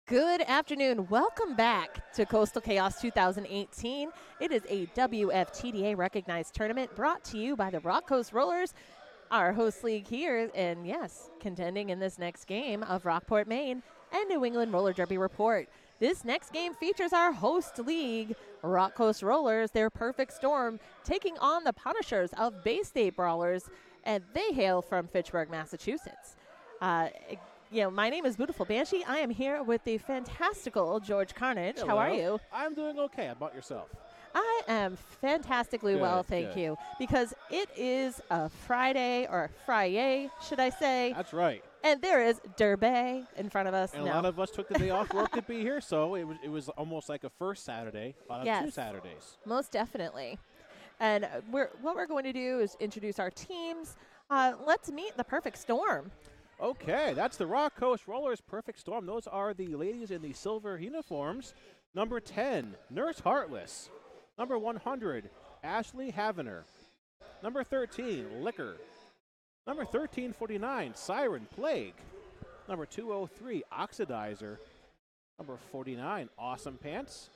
Good afternoon. Welcome back to Coastal Chaos 2018. It is a WFTDA Recognized Tournament brought to you by the Rock Coast Rollers, our host league here, and yes, contending in this next game of Rockport, Maine, and New England Roller Derby Report. This next game features our host league, Rock Coast Rollers, their perfect storm, taking on the Punishers of Bay State Brawlers, and they hail from Fitchburg, Massachusetts. My name is Beautiful Banshee. I am here with the fantastical George Carnage. Hello. How are you? I'm doing okay. How about yourself? I am fantastically well, thank good. you, because it is a Friday, or Friday, should I say. That's right. And there is Derby in front of us And now. a lot of us took the day off work to be here, so it was almost like a first Saturday out of 2 Saturdays. Most definitely. And what we're going to do is introduce our teams. Let's meet the perfect storm. Okay, that's the Rock Coast Rollers Perfect Storm. Those are the ladies in the silver uniforms. Number 10, Nurse Heartless. Number 100, Ashley Havener. Number 13, Liquor. Number 1349, Siren Plague. Number 203, Oxidizer. Number 49, Awesome Pants.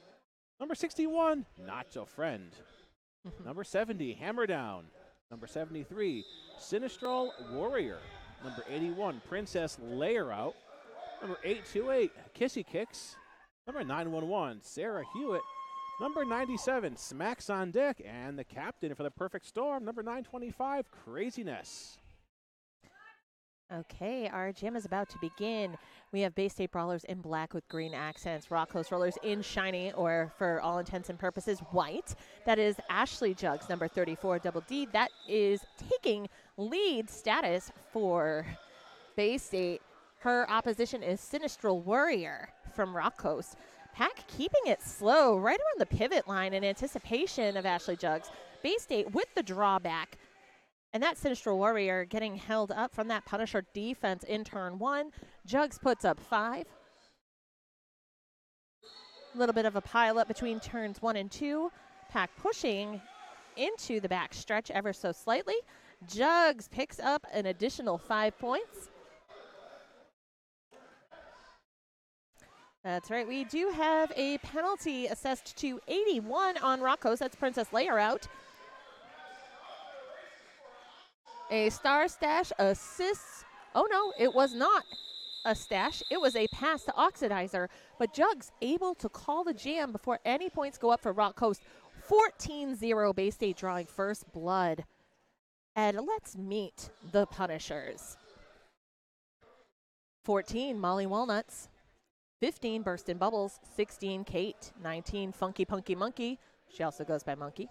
Number 61, Nacho Friend. Number 70, Hammer Down. Number 73, Sinistral Warrior. Number 81, Princess Layer Out. Number 828, Kissy Kicks. Number 911, Sarah Hewitt. Number 97, Smacks on Deck. And the captain for the Perfect Storm, number 925, Craziness. Okay, our jam is about to begin. We have Bay State Brawlers in black with green accents, Rock Coast Rollers in shiny, or for all intents and purposes, white. That is Ashley Jugs, number 34, Double D. That is taking lead status for Bay State. Her opposition is Sinistral Warrior from Rock Coast. Pack keeping it slow right around the pivot line in anticipation of Ashley Jugs. Bay State with the drawback. And that Sinistral Warrior getting held up from that Punisher defense in turn 1. Jugs puts up 5. A little bit of a pile up between turns 1 and 2. Pack pushing into the back stretch ever so slightly. Jugs picks up an additional 5 points. That's right. We do have a penalty assessed to 81 on Rock Coast. That's Princess Layer Out. A star stash assists. Oh, no, it was not a stash. It was a pass to Oxidizer. But Jugs able to call the jam before any points go up for Rock Coast. 14-0 Bay State drawing first blood. And let's meet the Punishers. 14, Molly Walnuts. 15, Burst in Bubbles. 16, Kate. 19, Funky Punky Monkey. She also goes by Monkey.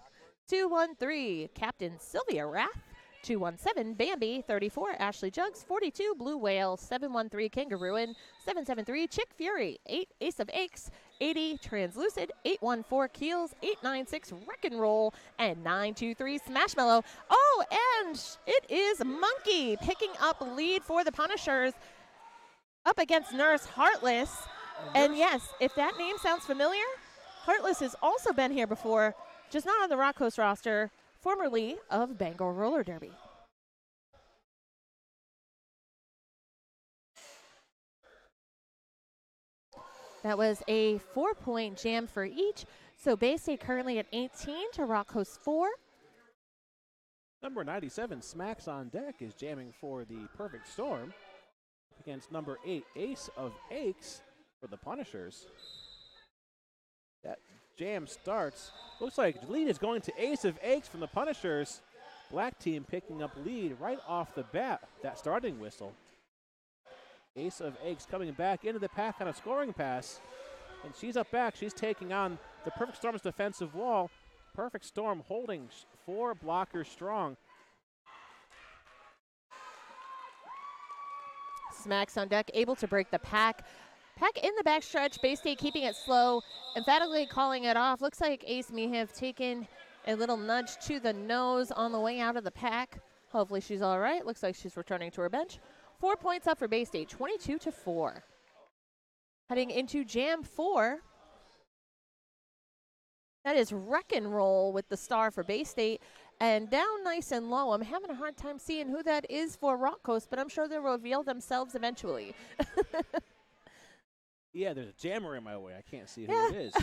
213, Captain Sylvia Rath. 217, Bambi. 34, Ashley Jugs. 42, Blue Whale. 713, Kangarooin. 773, Chick Fury. 8, Ace of Aches. 80, Translucid. 814, Keels. 896, Wreck and Roll. And 923, Smashmallow. Oh, and it is Monkey picking up lead for the Punishers up against Nurse Heartless. And yes, if that name sounds familiar, Heartless has also been here before, just not on the Rock Coast roster, formerly of Bangor Roller Derby. That was a 4-point jam for each. So Bay State currently at 18 to Rock Coast 4. Number 97, Smacks on Deck, is jamming for the Perfect Storm against number 8, Ace of Aches, for the Punishers. That jam starts. Looks like the lead is going to Ace of Aches from the Punishers. Black team picking up lead right off the bat, that starting whistle. Ace of Aches coming back into the pack on a scoring pass. And she's up back. She's taking on the Perfect Storm's defensive wall. Perfect Storm holding 4 blockers strong. Smacks on Deck able to break the pack. Pack in the backstretch. Bay State keeping it slow, emphatically calling it off. Looks like Ace may have taken a little nudge to the nose on the way out of the pack. Hopefully she's all right. Looks like she's returning to her bench. 4 points up for Bay State, 22-4. Heading into Jam 4. That is Wreck and Roll with the star for Bay State. And down nice and low, I'm having a hard time seeing who that is for Rock Coast, but I'm sure they'll reveal themselves eventually. Yeah, there's a jammer in my way. I can't see who Yeah. it is.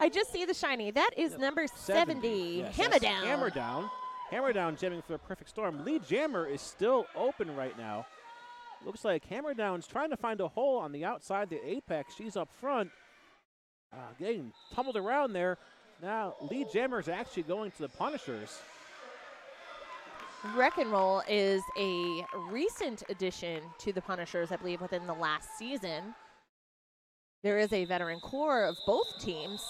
I just see the shiny. That is number 70. Yes, Hammer that's down. Hammer down. Hammer down jamming for the perfect storm. Lead jammer is still open right now. Looks like Hammer down's trying to find a hole on the outside the apex. She's up front. Getting tumbled around there. Now lead jammer is actually going to the punishers. Wreck and Roll is a recent addition to the Punishers, I believe, within the last season. There is a veteran core of both teams,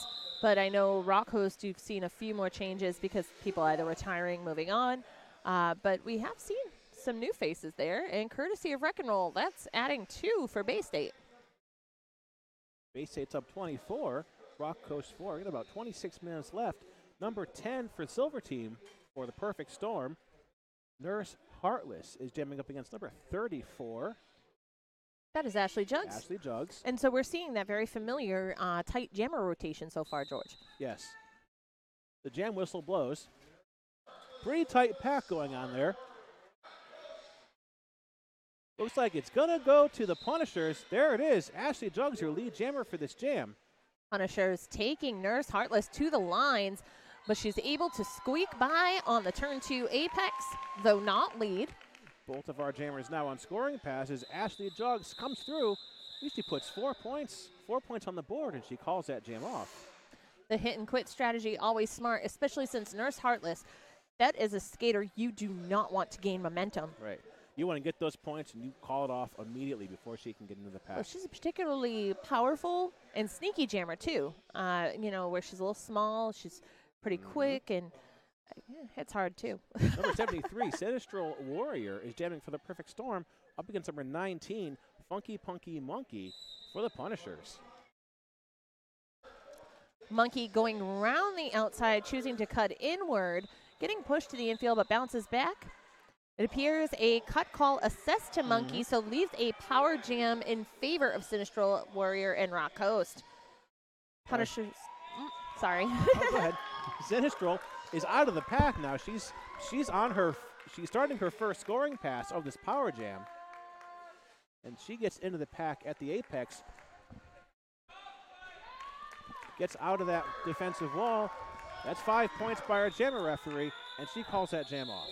but I know Rock Host, you've seen a few more changes because people either retiring, moving on. But we have seen some new faces there, and courtesy of Wreck and Roll, that's adding 2 for Bay State. Bay State's up 24. Rock Coast 4. We got about 26 minutes left. Number 10 for Silver Team for the perfect storm. Nurse Heartless is jamming up against number 34. That is Ashley Jugs. Ashley Jugs. And so we're seeing that very familiar tight jammer rotation so far, George. Yes. The jam whistle blows. Pretty tight pack going on there. Looks like it's going to go to the Punishers. There it is. Ashley Jugs, your lead jammer for this jam. Punishers taking Nurse Heartless to the lines, but she's able to squeak by on the turn 2 apex, though not lead. Both of our jammers now on scoring passes. Ashley Jugs comes through. At least she puts 4 points on the board, and she calls that jam off. The hit and quit strategy, always smart, especially since Nurse Heartless, that is a skater you do not want to gain momentum. Right. You want to get those points, and you call it off immediately before she can get into the pack. Well, she's a particularly powerful and sneaky jammer, too. Where she's a little small, she's pretty quick, and it's hard, too. Number 73, Sinistral Warrior, is jamming for the perfect storm up against number 19, Funky Punky Monkey, for the Punishers. Monkey going around the outside, choosing to cut inward, getting pushed to the infield, but bounces back. It appears a cut call assessed to Monkey, so leaves a power jam in favor of Sinistral Warrior and Rock Coast. Punishers. Sorry. Go ahead. Sinistral is out of the pack now. She's starting her first scoring pass of this power jam. And she gets into the pack at the apex. Gets out of that defensive wall. That's 5 points by our jammer referee, and she calls that jam off.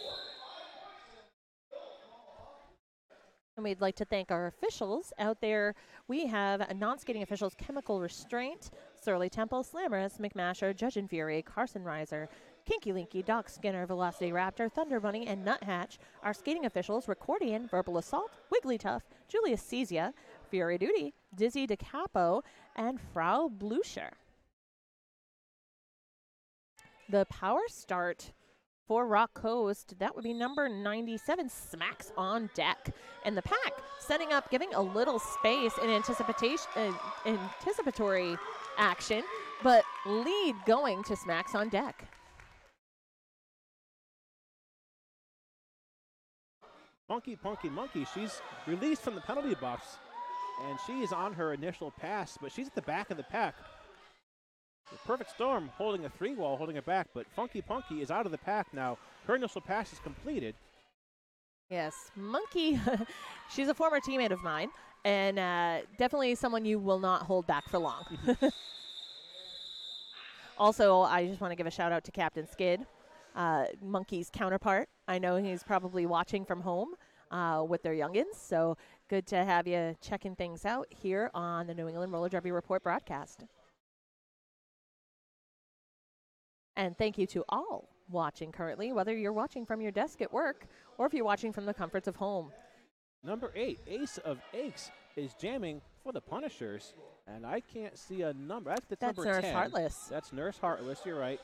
And we'd like to thank our officials out there. We have non-skating officials, Chemical Restraint, Surly Temple, Slammerous, McMasher, Judge and Fury, Carson Reiser, Kinky Linky, Doc Skinner, Velocity Raptor, Thunder Bunny, and Nuthatch. Our skating officials, Recordian, Verbal Assault, Wiggly Tough, Julius Caesia, Fury Duty, Dizzy DeCapo, and Frau Blucher. The power start for Rock Coast, that would be number 97, Smacks on deck. And the pack setting up, giving a little space in anticipatory action, but lead going to Smacks on deck. Funky Punky Monkey, she's released from the penalty box, and she is on her initial pass, but she's at the back of the pack. The perfect storm holding a 3-wall, holding it back, but Funky Punky is out of the pack now. Her initial pass is completed. Yes, Monkey, she's a former teammate of mine, and definitely someone you will not hold back for long. Also, I just want to give a shout out to Captain Skid, Monkey's counterpart. I know he's probably watching from home with their youngins, so good to have you checking things out here on the New England Roller Derby Report broadcast. And thank you to all watching currently, whether you're watching from your desk at work or if you're watching from the comforts of home. Number 8, Ace of Aches, is jamming for the Punishers, and I can't see a number. That's number 10. Nurse Heartless. That's Nurse Heartless, you're right.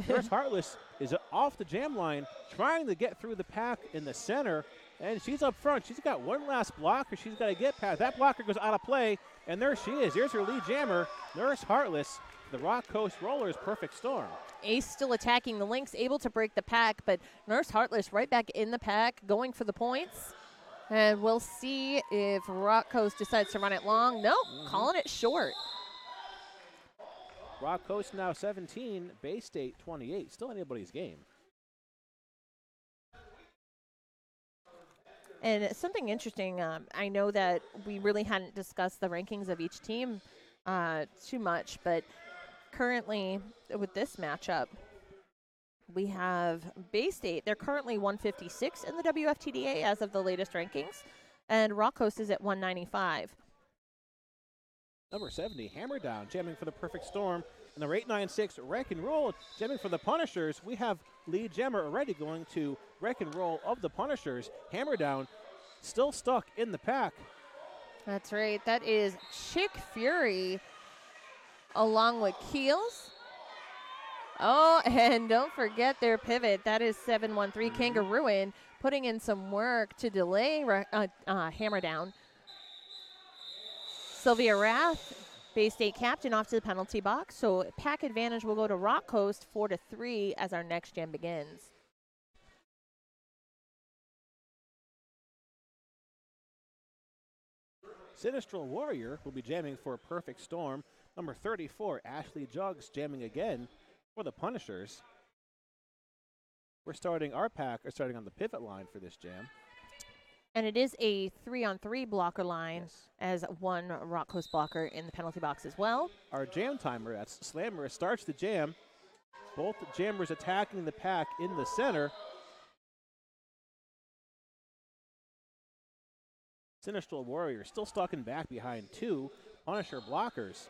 Nurse Heartless is off the jam line, trying to get through the pack in the center, and she's up front. She's got one last blocker she's got to get past. That blocker goes out of play, and there she is. Here's her lead jammer, Nurse Heartless, the Rock Coast Rollers' perfect storm. Ace still attacking the links, able to break the pack, but Nurse Heartless right back in the pack, going for the points. And we'll see if Rock Coast decides to run it long. Nope, calling it short. Rock Coast now 17, Bay State 28. Still anybody's game. And something interesting, I know that we really hadn't discussed the rankings of each team too much, but currently with this matchup, we have Bay State. They're currently 156 in the WFTDA as of the latest rankings, and Rock Coast is at 195. Number 70, Hammer Down, jamming for the Perfect Storm. And number 896, Wreck and Roll, jamming for the Punishers. We have lead jammer already going to Wreck and Roll of the Punishers. Hammer Down still stuck in the pack. That's right. That is Chick Fury along with Keels. Oh, and don't forget their pivot. That is 713 Kangarooin putting in some work to delay Hammer Down. Sylvia Rath, Bay State captain, off to the penalty box. So pack advantage will go to Rock Coast 4-3 as our next jam begins. Sinistral Warrior will be jamming for Perfect Storm. Number 34, Ashley Jugs, jamming again for the Punishers. We're starting our pack, or starting on the pivot line for this jam. And it is a 3-on-3 blocker line, Yes. as one Rock Coast blocker in the penalty box as well. Our jam timer, that's Slammer, starts the jam. Both jammers attacking the pack in the center. Sinistral Warrior still stuck in back behind two Punisher blockers.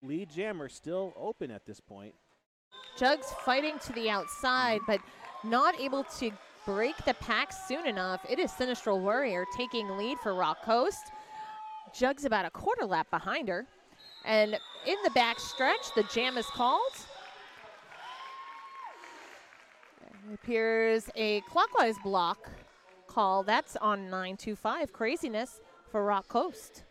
Lead jammer still open at this point. Jugs fighting to the outside, but not able to break the pack soon enough. It is Sinistral Warrior taking lead for Rock Coast. Jugs about a quarter lap behind her. And in the back stretch, the jam is called. It appears a clockwise block call. That's on 925. Craziness for Rock Coast.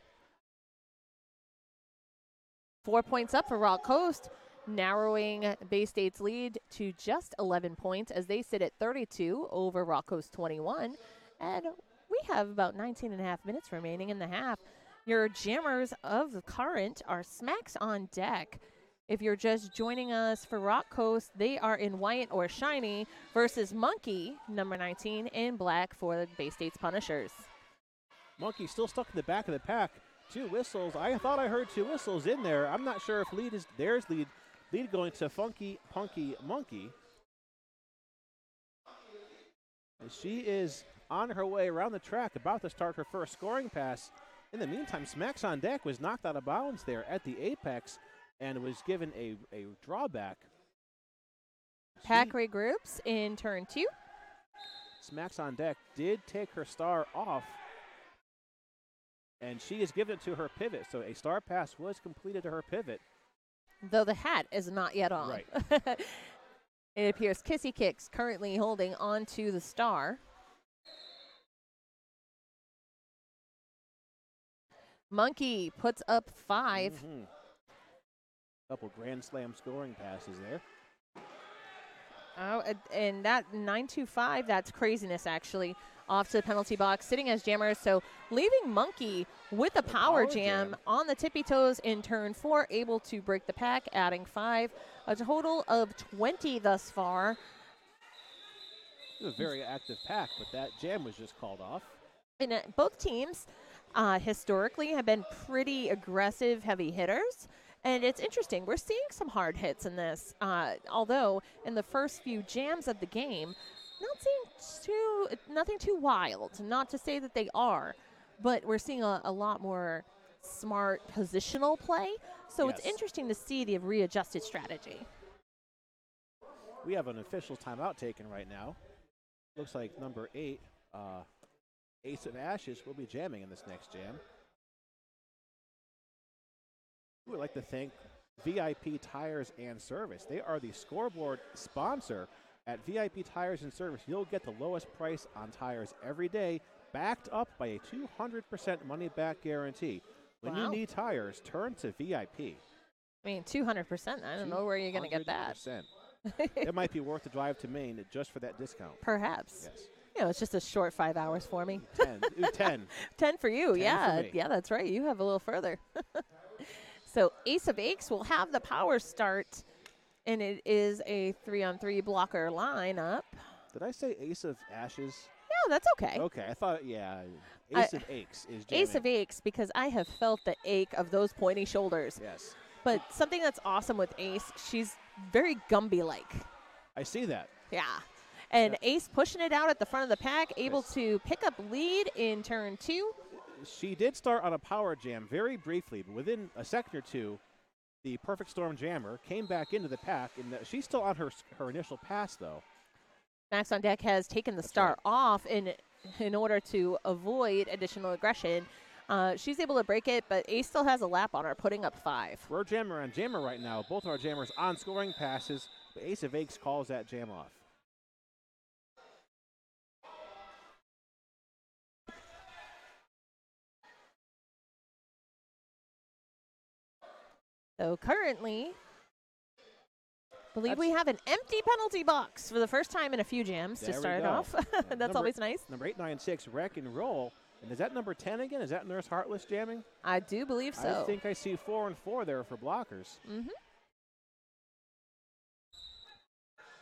4 points up for Rock Coast, narrowing Bay State's lead to just 11 points as they sit at 32 over Rock Coast 21. And we have about 19 and a half minutes remaining in the half. Your jammers of the current are Smacks on Deck. If you're just joining us for Rock Coast, they are in white or shiny versus Monkey, number 19, in black for the Bay State's Punishers. Monkey still stuck in the back of the pack. Two whistles. I thought I heard two whistles in there. I'm not sure if lead is there's lead. Lead going to Funky Punky Monkey. And she is on her way around the track, about to start her first scoring pass. In the meantime, Smacks on Deck was knocked out of bounds there at the apex and was given a drawback. Pack regroups in turn 2. Smacks on Deck did take her star off, and she has given it to her pivot. So a star pass was completed to her pivot. Though the hat is not yet on. Right. It appears Kissy Kicks currently holding on to the star. Monkey puts up 5. Couple Grand Slam scoring passes there. Oh, and that 925, that's Craziness actually, off to the penalty box, sitting as jammer. So leaving Monkey with a power jam on the tippy toes in turn 4, able to break the pack, adding 5. A total of 20 thus far. It was a very active pack, but that jam was just called off. And both teams historically have been pretty aggressive heavy hitters. And it's interesting, we're seeing some hard hits in this, although in the first few jams of the game, nothing too wild, not to say that they are, but we're seeing a lot more smart positional play, so Yes. it's interesting to see the readjusted strategy. We have an official timeout taken right now. Looks like number 8, Ace of Ashes, will be jamming in this next jam. We would like to thank VIP Tires and Service. They are the scoreboard sponsor. At VIP Tires and Service, you'll get the lowest price on tires every day, backed up by a 200% money-back guarantee. When you need tires, turn to VIP. I mean, 200%, I don't know where you're going to get that. 200%. It might be worth the drive to Maine just for that discount. Perhaps. Yes. You know, it's just a short 5 hours for me. 10. Ooh, 10. 10 for you, 10 yeah. for me. Yeah, that's right. You have a little further. So Ace of Aches will have the power start, and it is a 3-on-3 blocker lineup. Did I say Ace of Ashes? Oh, that's okay. Okay, I thought, yeah. Ace of Aches is jamming. Ace of Aches, because I have felt the ache of those pointy shoulders. Yes. But something that's awesome with Ace, she's very Gumby-like. I see that. Yeah. And Ace pushing it out at the front of the pack, able Yes. to pick up lead in turn 2. She did start on a power jam very briefly, but within a second or two, the Perfect Storm jammer came back into the pack, and she's still on her initial pass, though. Max on Deck has taken the start off in order to avoid additional aggression. She's able to break it, but Ace still has a lap on her, putting up 5. We're jammer on jammer right now. Both our jammers on scoring passes, but Ace of Aches calls that jam off. So currently, we have an empty penalty box for the first time in a few jams to start it off. That's always nice. Number 896, Wreck and Roll. And is that number 10 again? Is that Nurse Heartless jamming? I do believe so. I think I see 4 and 4 there for blockers. Mm-hmm.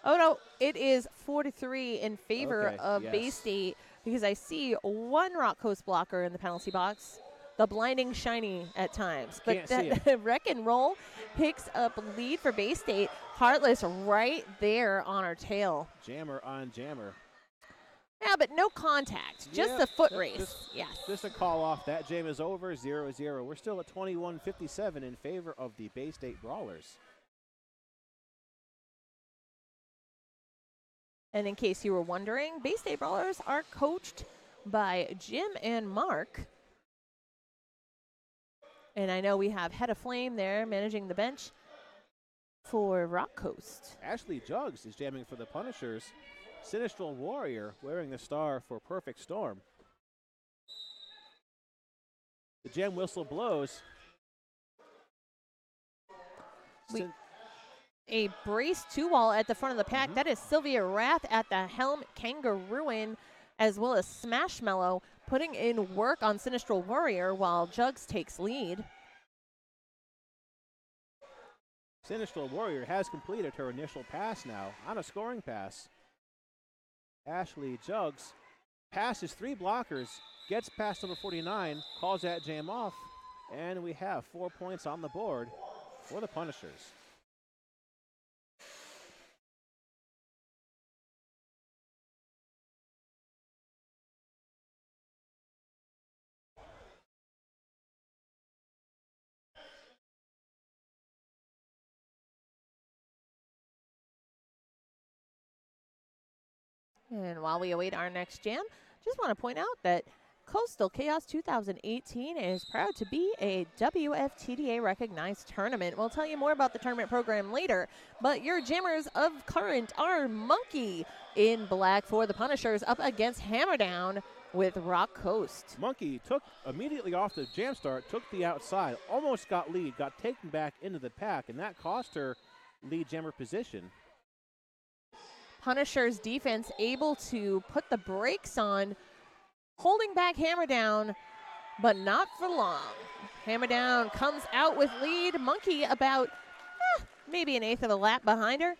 Oh, no, it is 4-3 in favor of Bay State, because I see one Rock Coast blocker in the penalty box. The blinding shiny at times. But that Wreck and Roll picks up lead for Bay State. Heartless right there on her tail. Jammer on jammer. Yeah, but no contact. Just the foot race. Just a call off. That jam is over, 0-0. We're still at 21-57 in favor of the Bay State Brawlers. And in case you were wondering, Bay State Brawlers are coached by Jim and Mark. And I know we have Head of Flame there managing the bench for Rock Coast. Ashley Jugs is jamming for the Punishers. Sinistral Warrior wearing the star for Perfect Storm. The jam whistle blows. A brace 2-wall at the front of the pack. That is Sylvia Rath at the helm, Kangarooin, as well as Smashmallow, putting in work on Sinistral Warrior while Jugs takes lead. Sinistral Warrior has completed her initial pass now on a scoring pass. Ashley Jugs passes 3 blockers, gets past number 49, calls that jam off, and we have 4 points on the board for the Punishers. And while we await our next jam, just want to point out that Coastal Chaos 2018 is proud to be a WFTDA recognized tournament. We'll tell you more about the tournament program later, but your jammers of current are Monkey in black for the Punishers up against Hammerdown with Rock Coast. Monkey took immediately off the jam start, took the outside, almost got lead, got taken back into the pack, and that cost her lead jammer position. Punishers defense able to put the brakes on, holding back Hammerdown, but not for long. Hammerdown comes out with lead. Monkey about maybe an eighth of a lap behind her.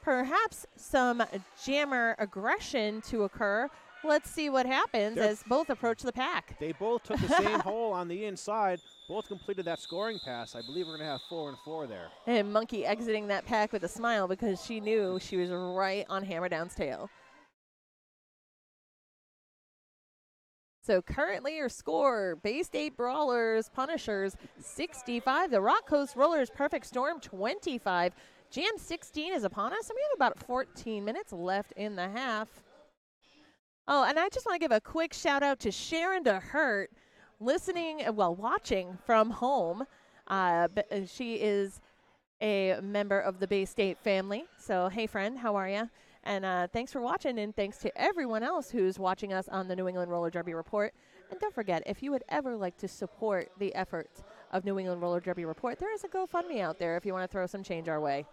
Perhaps some jammer aggression to occur. Let's see what happens as both approach the pack. They both took the same hole on the inside. Both completed that scoring pass. I believe we're going to have 4 and 4 there. And Monkey exiting that pack with a smile because she knew she was right on Hammerdown's tail. So currently your score, Bay State Brawlers, Punishers, 65. The Rock Coast Rollers, Perfect Storm, 25. Jam 16 is upon us, and we have about 14 minutes left in the half. Oh, and I just want to give a quick shout out to Sharon DeHurt, watching from home. She is a member of the Bay State family. So, hey, friend, how are you? And thanks for watching, and thanks to everyone else who's watching us on the New England Roller Derby Report. And don't forget, if you would ever like to support the efforts of New England Roller Derby Report, there is a GoFundMe out there if you want to throw some change our way.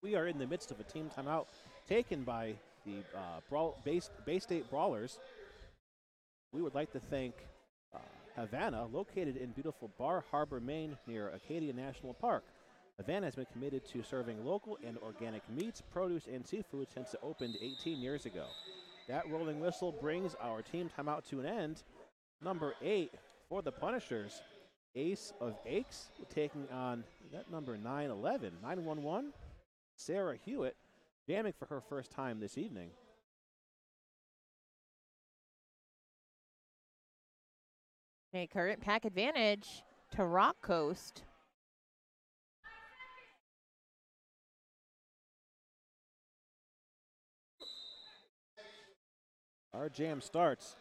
We are in the midst of a team timeout taken by the Bay State Brawlers. We would like to thank Havana, located in beautiful Bar Harbor, Maine, near Acadia National Park. Havana has been committed to serving local and organic meats, produce, and seafood since it opened 18 years ago. That rolling whistle brings our team timeout to an end. Number 8 for the Punishers, Ace of Aches, taking on that number 911, 911, Sarah Hewitt, jamming for her first time this evening. A current pack advantage to Rock Coast. Our jam starts.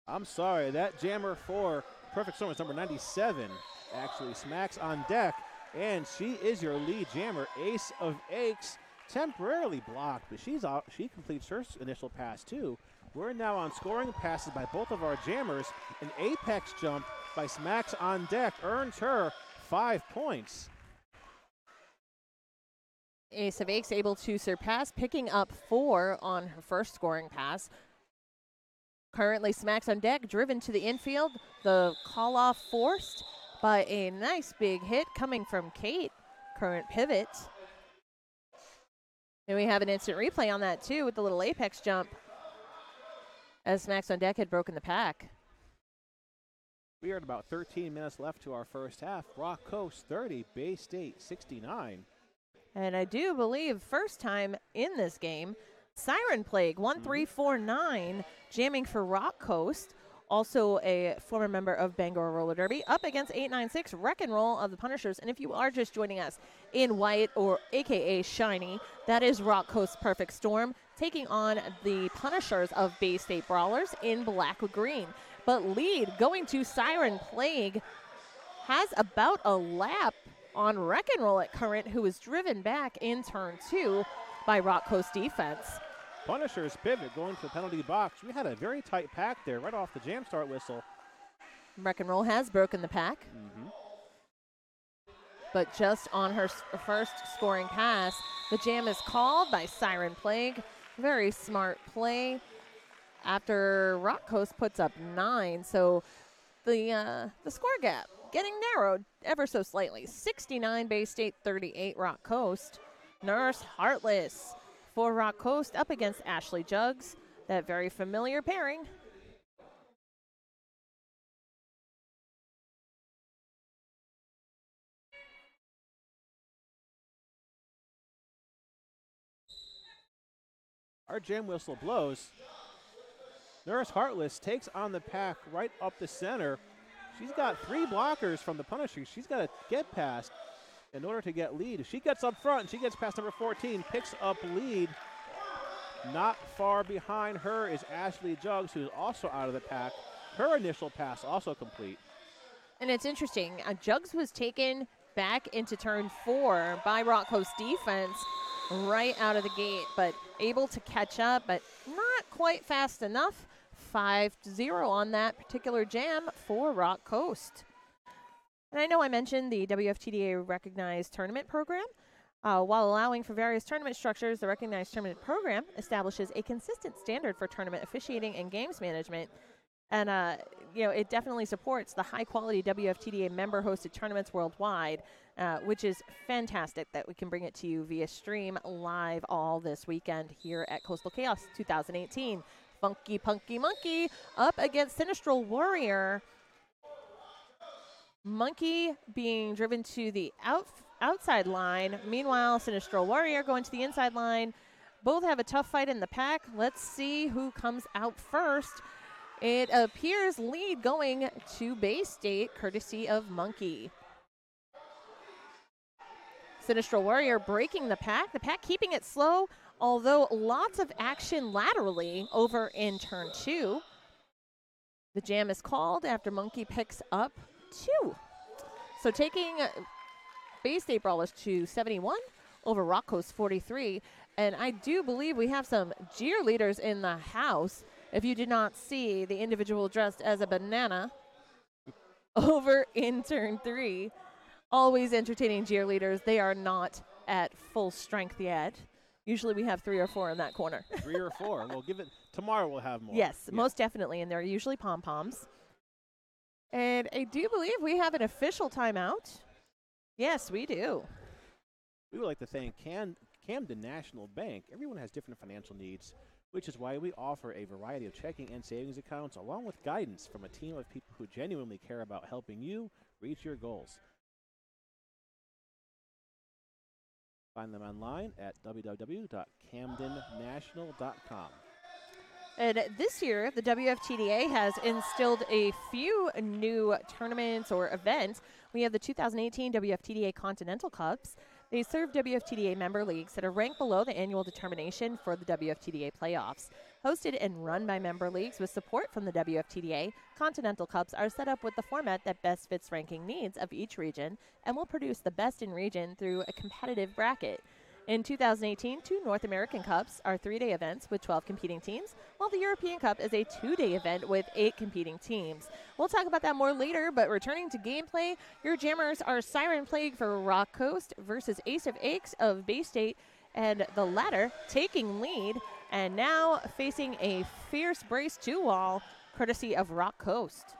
I'm sorry, that jammer for Perfect Storm is number 97. Actually smacks on deck, and she is your lead jammer. Ace of Aches temporarily blocked, but she's out. She completes her initial pass too. We're now on scoring passes by both of our jammers. An apex jump by Smacks on deck earns her 5 points. Ace of Aches able to surpass, picking up 4 on her first scoring pass. Currently Smacks on deck, driven to the infield. The call off forced by a nice big hit coming from Kate. Current pivot. And we have an instant replay on that too with the little apex jump as Smacks on deck had broken the pack. We are at about 13 minutes left to our first half. Rock Coast 30, Bay State 69. And I do believe first time in this game, Siren Plague 1349 jamming for Rock Coast. Also a former member of Bangor Roller Derby, up against 896 Wreck and Roll of the Punishers. And if you are just joining us in white, or AKA shiny, that is Rock Coast Perfect Storm taking on the Punishers of Bay State Brawlers in black with green. But lead going to Siren Plague, has about a lap on Wreck and Roll at current, who was driven back in turn 2 by Rock Coast defense. Punishers pivot going to the penalty box. We had a very tight pack there right off the jam start whistle. Wreck and Roll has broken the pack. But just on her first scoring pass, the jam is called by Siren Plague. Very smart play after Rock Coast puts up 9. So the score gap getting narrowed ever so slightly. 69 Bay State, 38 Rock Coast. Nurse Heartless for Rock Coast up against Ashley Jugs. That very familiar pairing. Our jam whistle blows. Nurse Heartless takes on the pack right up the center. She's got 3 blockers from the Punishers. She's got to get past in order to get lead. She gets up front and she gets past number 14, picks up lead. Not far behind her is Ashley Jugs, who's also out of the pack. Her initial pass also complete. And it's interesting, Jugs was taken back into turn 4 by Rock Coast defense right out of the gate, but able to catch up, but not quite fast enough. 5-0 on that particular jam for Rock Coast. And I know I mentioned the WFTDA-Recognized Tournament program. While allowing for various tournament structures, the Recognized Tournament program establishes a consistent standard for tournament officiating and games management. And, it definitely supports the high-quality WFTDA member-hosted tournaments worldwide, which is fantastic that we can bring it to you via stream live all this weekend here at Coastal Chaos 2018. Funky Punky Monkey up against Sinistral Warrior. Monkey being driven to the outside line. Meanwhile, Sinistral Warrior going to the inside line. Both have a tough fight in the pack. Let's see who comes out first. It appears lead going to Bay State, courtesy of Monkey. Sinistral Warrior breaking the pack keeping it slow, although lots of action laterally over in turn 2. The jam is called after Monkey picks up 2. So taking Bay State Brawlers to 71 over Rock Coast 43. And I do believe we have some cheerleaders in the house. If you did not see the individual dressed as a banana over in turn 3. Always entertaining cheerleaders. They are not at full strength yet. Usually we have 3 or 4 in that corner. 3 or 4. We'll give it, tomorrow we'll have more. Yes, most definitely. And they're usually pom-poms. And I do believe we have an official timeout. Yes, we do. We would like to thank Camden National Bank. Everyone has different financial needs. which is why we offer a variety of checking and savings accounts along with guidance from a team of people who genuinely care about helping you reach your goals. Find them online at www.camdennational.com. And this year, the WFTDA has instilled a few new tournaments or events. We have the 2018 WFTDA Continental Cups. They serve WFTDA member leagues that are ranked below the annual determination for the WFTDA playoffs. Hosted and run by member leagues with support from the WFTDA, Continental Cups are set up with the format that best fits ranking needs of each region and will produce the best in region through a competitive bracket. In 2018, 2 North American Cups are 3-day events with 12 competing teams, while the European Cup is a 2-day event with 8 competing teams. We'll talk about that more later, but returning to gameplay, your jammers are Siren Plague for Rock Coast versus Ace of Aches of Bay State, and the latter taking lead and now facing a fierce brace 2-wall courtesy of Rock Coast.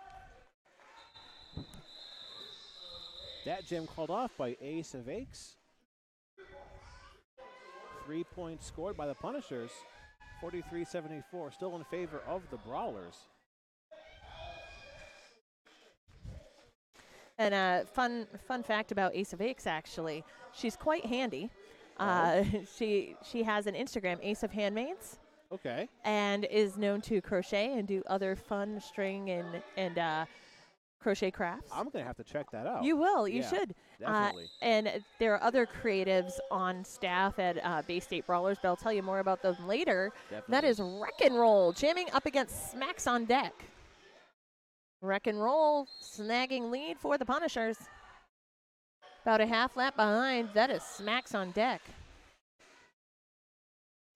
That jam called off by Ace of Aches. 3 points scored by the Punishers, 43-74, still in favor of the Brawlers. And a fun fact about Ace of Aches, actually, she's quite handy. She has an Instagram, Ace of Handmaids. Okay. And is known to crochet and do other fun string and crochet crafts. I'm going to have to check that out. You will. You should. Definitely. And there are other creatives on staff at Bay State Brawlers, but I'll tell you more about them later. Definitely. That is Wreck and Roll jamming up against Smacks on Deck. Wreck and Roll snagging lead for the Punishers. About a half lap behind. That is Smacks on Deck.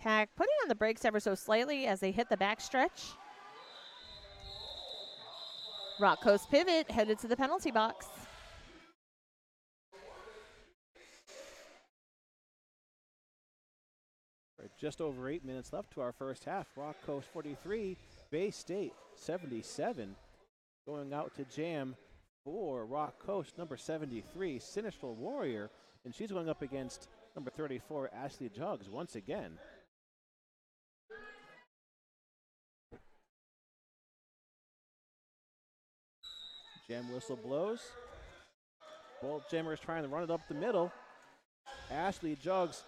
Pack putting on the brakes ever so slightly as they hit the backstretch. Rock Coast pivot headed to the penalty box. Just over 8 minutes left to our first half. Rock Coast 43, Bay State 77. Going out to jam for Rock Coast, number 73, Sinistral Warrior. And she's going up against number 34, Ashley Jugs, once again. Jam whistle blows. Both jammers trying to run it up the middle. Ashley Jugs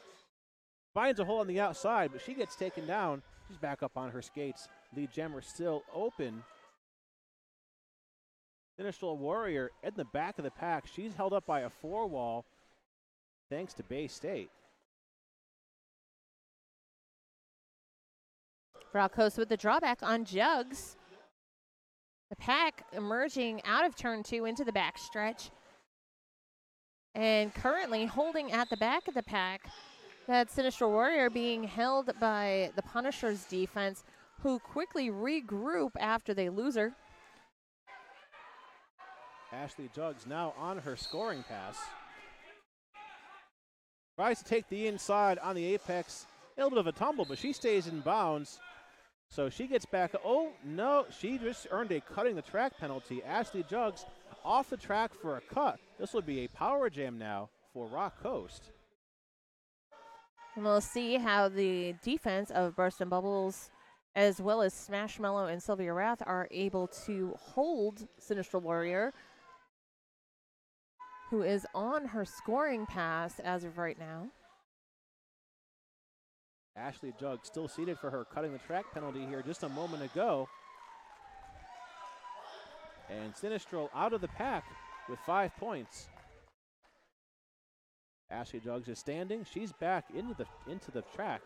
finds a hole on the outside, but she gets taken down. She's back up on her skates. Lead jammer still open. Sinistral Warrior in the back of the pack. She's held up by a 4-wall thanks to Bay State. Rock Coast with the drawback on Jugs. The pack emerging out of turn 2 into the backstretch. And currently holding at the back of the pack, that Sinistral Warrior being held by the Punishers defense, who quickly regroup after they lose her. Ashley Jugs now on her scoring pass. Tries to take the inside on the apex. A little bit of a tumble, but she stays in bounds. So she gets back. Oh, no, she just earned a cutting the track penalty. Ashley Jugs off the track for a cut. This will be a power jam now for Rock Coast. And we'll see how the defense of Burst and Bubbles, as well as Smashmallow and Sylvia Rath, are able to hold Sinistral Warrior, who is on her scoring pass as of right now. Ashley Jugs still seated for her cutting the track penalty here just a moment ago. And Sinistral out of the pack with 5 points. Ashley Jugs is standing. She's back into the track.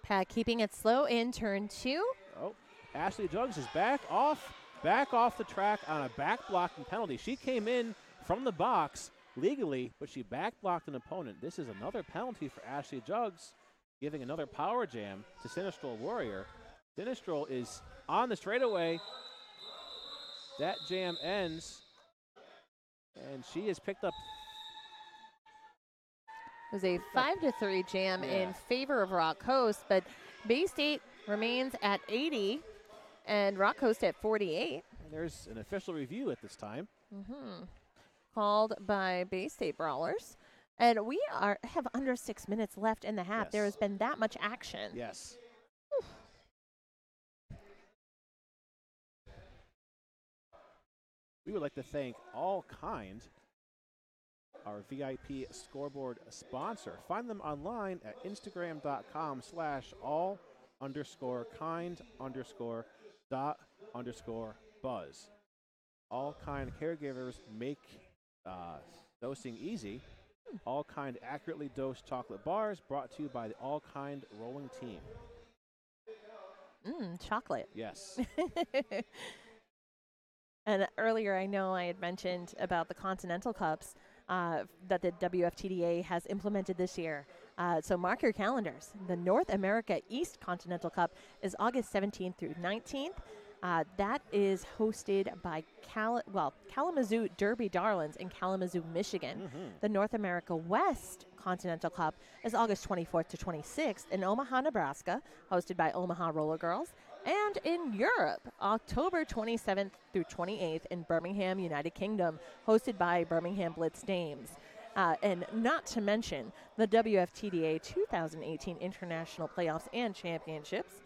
Pack keeping it slow in turn 2. Oh, Ashley Jugs is back off the track on a back blocking penalty. She came in from the box legally, but she back blocked an opponent. This is another penalty for Ashley Jugs, giving another power jam to Sinistral Warrior. Sinistral is on the straightaway. That jam ends, and she has picked up. It was a 5-3 jam in favor of Rock Coast, but Bay State remains at 80 and Rock Coast at 48. And there's an official review at this time. Called by Bay State Brawlers. And we have under 6 minutes left in the half. Yes. There has been that much action. Yes. We would like to thank All Kind, our VIP scoreboard sponsor. Find them online at instagram.com/all_kind_dot_buzz. All Kind caregivers make dosing easy. All Kind accurately dosed chocolate bars brought to you by the All Kind rolling team. Chocolate. Yes. And earlier, I know I had mentioned about the Continental Cups that the WFTDA has implemented this year. So mark your calendars. The North America East Continental Cup is August 17th through 19th. That is hosted by Kalamazoo Derby Darlings in Kalamazoo, Michigan. The North America West Continental Cup is August 24th to 26th in Omaha, Nebraska, hosted by Omaha Roller Girls. And in Europe, October 27th through 28th in Birmingham, United Kingdom, hosted by Birmingham Blitz Dames. And not to mention the WFTDA 2018 International Playoffs and Championships.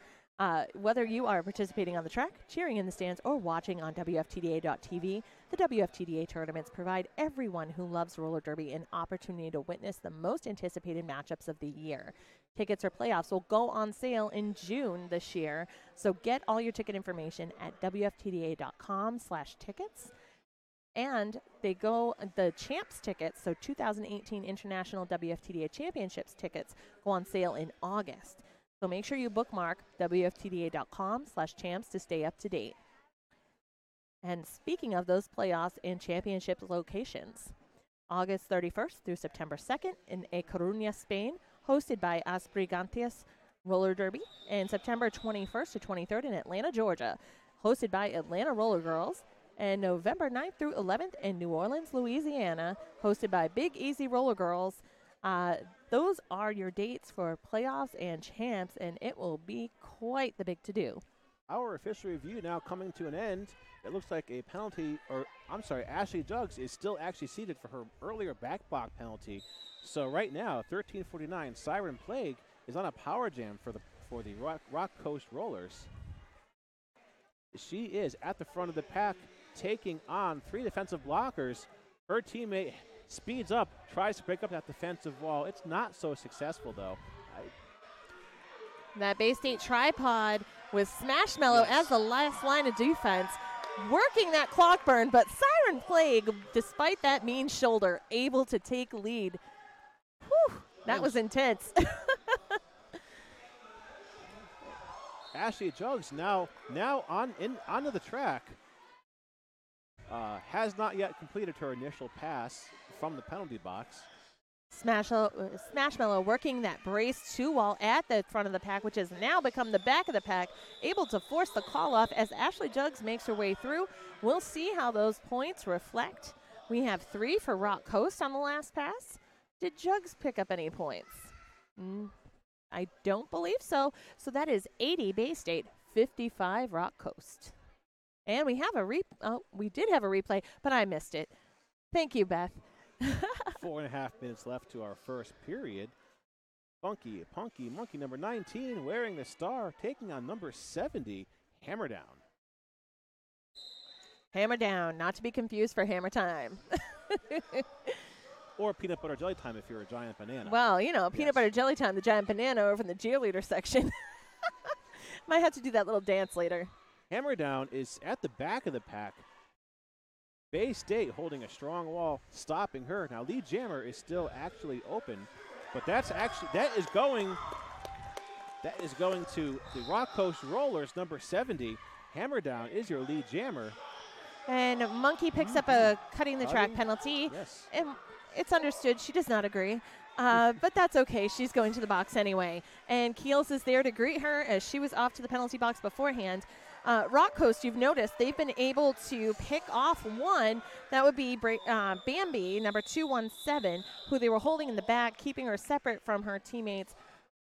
Whether you are participating on the track, cheering in the stands, or watching on WFTDA.tv, the WFTDA tournaments provide everyone who loves roller derby an opportunity to witness the most anticipated matchups of the year. Tickets or playoffs will go on sale in June this year, so get all your ticket information at WFTDA.com/tickets. And the champs tickets, so 2018 International WFTDA Championships tickets, go on sale in August. So make sure you bookmark WFTDA.com/champs to stay up to date. And speaking of those playoffs and championship locations, August 31st through September 2nd in A Coruña, Spain, hosted by Asprigantes Roller Derby, and September 21st to 23rd in Atlanta, Georgia, hosted by Atlanta Roller Girls, and November 9th through 11th in New Orleans, Louisiana, hosted by Big Easy Roller Girls. Those are your dates for playoffs and champs, and it will be quite the big to-do. Our official review now coming to an end. It looks like Ashley Jugs is still actually seated for her earlier back block penalty. So right now, 13:49, Siren Plague is on a power jam for the Rock Coast Rollers. She is at the front of the pack, taking on 3 defensive blockers. Her teammate speeds up, tries to break up that defensive wall. It's not so successful, though. That Bay State tripod with Smashmallow as the last line of defense, working that clock burn, but Siren Plague, despite that mean shoulder, able to take lead. Whew, that was intense. Ashley Jugs now onto the track. Has not yet completed her initial pass from the penalty box. Smashmallow working that brace 2 wall at the front of the pack, which has now become the back of the pack, able to force the call off as Ashley Jugs makes her way through. We'll see how those points reflect. We have 3 for Rock Coast on the last pass. Did Jugs pick up any points? I don't believe so. So that is 80 Bay State, 55 Rock Coast. And we have we did have a replay, but I missed it. Thank you, Beth. 4.5 minutes left to our first period. Funky Punky Monkey number 19 wearing the star, taking on number 70, Hammer Down. Hammer Down, not to be confused for Hammer Time. Or Peanut Butter Jelly Time if you're a Giant Banana. Well, Peanut Butter Jelly Time, the Giant Banana over in the cheerleader section. Might have to do that little dance later. Hammer Down is at the back of the pack. Bay State holding a strong wall, stopping her. Now Lee Jammer is still actually open, but that is going to the Rock Coast Rollers, number 70. Hammer Down is your lead jammer. And Monkey picks up a cutting the track penalty. Yes. And it's understood she does not agree. But that's okay. She's going to the box anyway. And Keels is there to greet her as she was off to the penalty box beforehand. Rock Coast, you've noticed, they've been able to pick off one. That would be Bambi, number 217, who they were holding in the back, keeping her separate from her teammates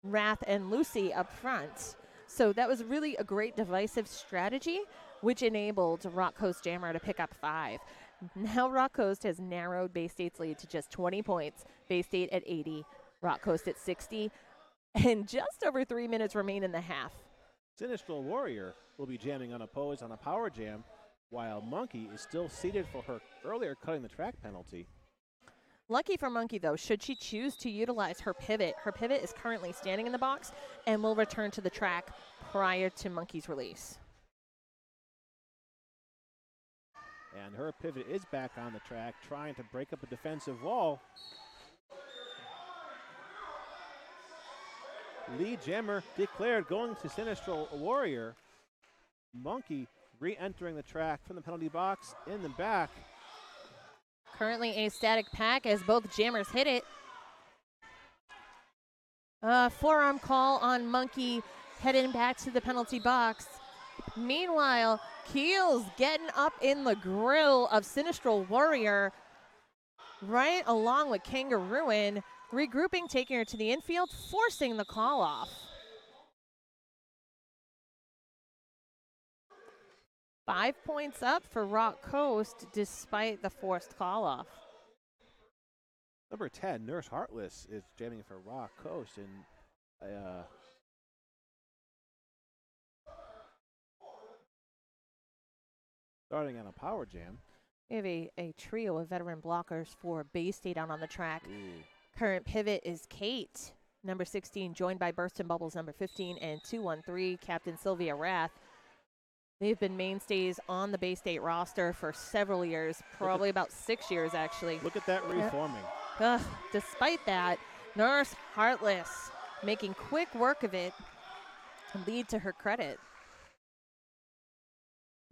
Wrath and Lucy up front. So that was really a great divisive strategy, which enabled Rock Coast Jammer to pick up 5. Now Rock Coast has narrowed Bay State's lead to just 20 points. Bay State at 80, Rock Coast at 60, and just over 3 minutes remain in the half. Sinistral Warrior will be jamming unopposed on a power jam, while Monkey is still seated for her earlier cutting the track penalty. Lucky for Monkey, though, should she choose to utilize her pivot. Her pivot is currently standing in the box and will return to the track prior to Monkey's release. And her pivot is back on the track, trying to break up a defensive wall. Lead jammer declared, going to Sinistral Warrior. Monkey re-entering the track from the penalty box in the back. Currently a static pack as both jammers hit it. Forearm call on Monkey heading back to the penalty box. Meanwhile, Keels getting up in the grill of Sinistral Warrior right along with Kangarooin, regrouping, taking her to the infield, forcing the call off. 5 points up for Rock Coast despite the forced call off. Number 10, Nurse Heartless, is jamming for Rock Coast, and starting on a power jam. We have a trio of veteran blockers for Bay State out on the track. Ooh. Current pivot is Kate, number 16, joined by Burst and Bubbles, number 15, and 213, Captain Sylvia Rath. They've been mainstays on the Bay State roster for several years, probably about 6 years, actually. Look at that reforming. Despite that, Nurse Heartless making quick work of it, lead to her credit.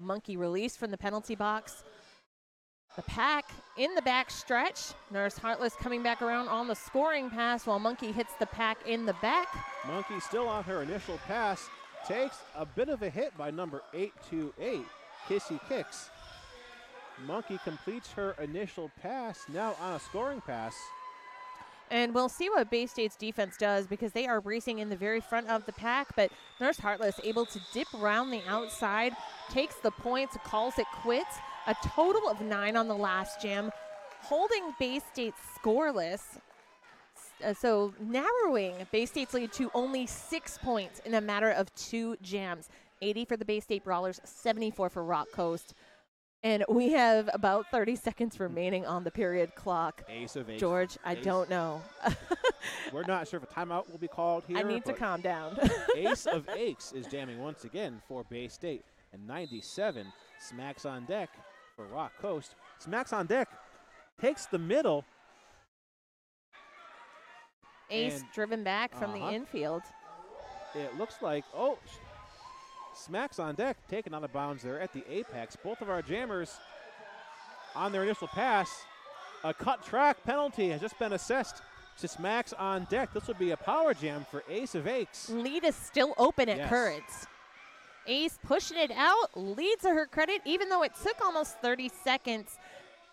Monkey released from the penalty box. The pack in the back stretch. Nurse Heartless coming back around on the scoring pass while Monkey hits the pack in the back. Monkey still on her initial pass. Takes a bit of a hit by number 828, Kissy Kicks. Monkey completes her initial pass, now on a scoring pass. And we'll see what Bay State's defense does because they are racing in the very front of the pack, but Nurse Heartless able to dip around the outside, takes the points, calls it quits. A total of 9 on the last jam, holding Bay State scoreless. So narrowing Bay State's lead to only 6 points in a matter of 2 jams. 80 for the Bay State Brawlers, 74 for Rock Coast. And we have about 30 seconds remaining on the period clock. Ace of ace. George, I don't know. We're not sure if a timeout will be called here. I need to calm down. Ace of Aches is jamming once again for Bay State. And 97 smacks on deck for Rock Coast. Smacks on deck, takes the middle. Ace driven back from the infield. It looks like, smacks on deck, taken out of bounds there at the apex. Both of our jammers on their initial pass. A cut track penalty has just been assessed to smacks on deck. This would be a power jam for Ace of Aches. Lead is still open at Currents. Ace pushing it out, leads to her credit, even though it took almost 30 seconds.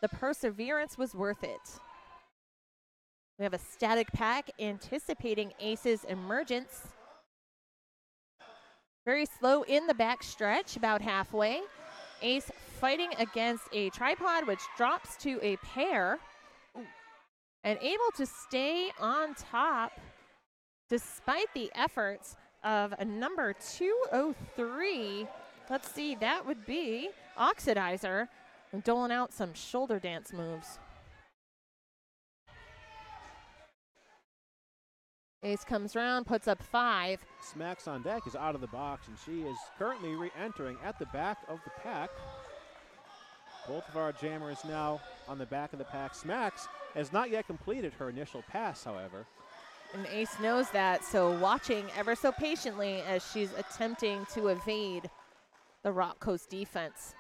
The perseverance was worth it. We have a static pack anticipating Ace's emergence. Very slow in the back stretch, about halfway. Ace fighting against a tripod, which drops to a pair. And able to stay on top despite the efforts of a number 203. Let's see, that would be Oxidizer, doling out some shoulder dance moves. Ace comes around, puts up 5. Smacks on deck is out of the box, and she is currently re-entering at the back of the pack. Both of our jammers now on the back of the pack. Smacks has not yet completed her initial pass, however. And Ace knows that, so watching ever so patiently as she's attempting to evade the Rock Coast defense.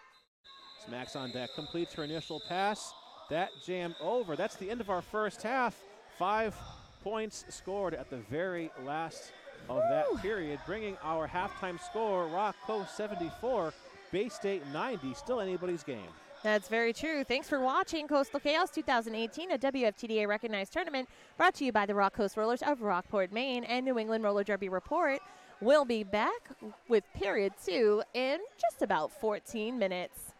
Smacks on deck, completes her initial pass. That jam over. That's the end of our first half. 5 points scored at the very last of that period, bringing our halftime score, Rock Coast 74, Bay State 90, still anybody's game. That's very true. Thanks for watching Coastal Chaos 2018, a WFTDA recognized tournament brought to you by the Rock Coast Rollers of Rockport, Maine, and New England Roller Derby Report. We'll be back with period 2 in just about 14 minutes.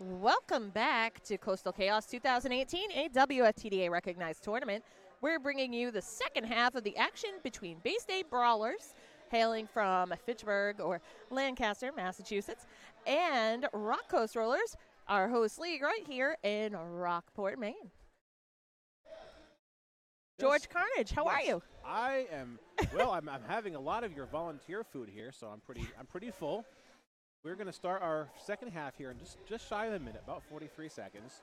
Welcome back to Coastal Chaos 2018, a WFTDA-Recognized Tournament. We're bringing you the second half of the action between Bay State Brawlers, hailing from Fitchburg or Lancaster, Massachusetts, and Rock Coast Rollers, our host league right here in Rockport, Maine. George Carnage, how are you? I am well. I'm having a lot of your volunteer food here, so I'm pretty full. We're going to start our second half here in just shy of a minute, about 43 seconds.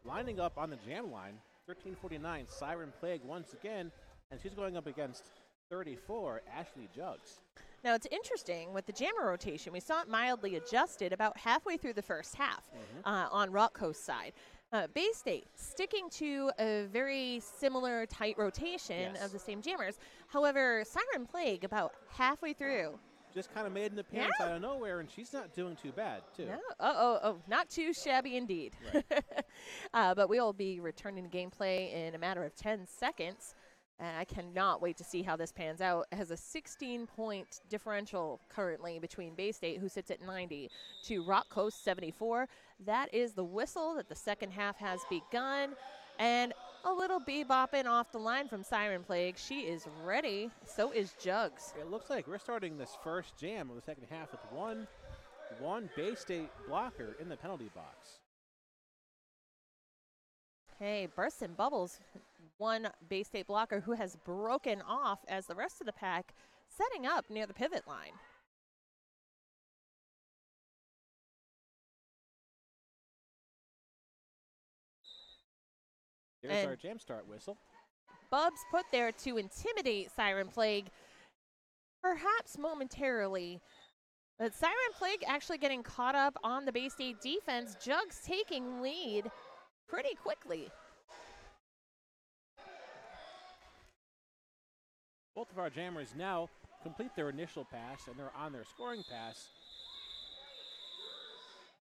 Lining up on the jam line, 1349, Siren Plague once again, and she's going up against 34, Ashley Jugs. Now, it's interesting, with the jammer rotation, we saw it mildly adjusted about halfway through the first half on Rock Coast side. Bay State sticking to a very similar tight rotation of the same jammers. However, Siren Plague about halfway through just kind of made an appearance out of nowhere, and she's not doing too bad, too. No, not too shabby indeed. Right. But we'll be returning to gameplay in a matter of 10 seconds. I cannot wait to see how this pans out. It has a 16-point differential currently between Bay State, who sits at 90, to Rock Coast 74. That is the whistle that the second half has begun. And a little bebopping off the line from Siren Plague. She is ready. So is Jugs. It looks like we're starting this first jam of the second half with one Bay State blocker in the penalty box. Hey, Bursts and Bubbles, one Bay State blocker who has broken off as the rest of the pack setting up near the pivot line. There's our jam start whistle. Bubs put there to intimidate Siren Plague, perhaps momentarily. But Siren Plague actually getting caught up on the Bay State defense. Jugs taking lead pretty quickly. Both of our jammers now complete their initial pass, and they're on their scoring pass.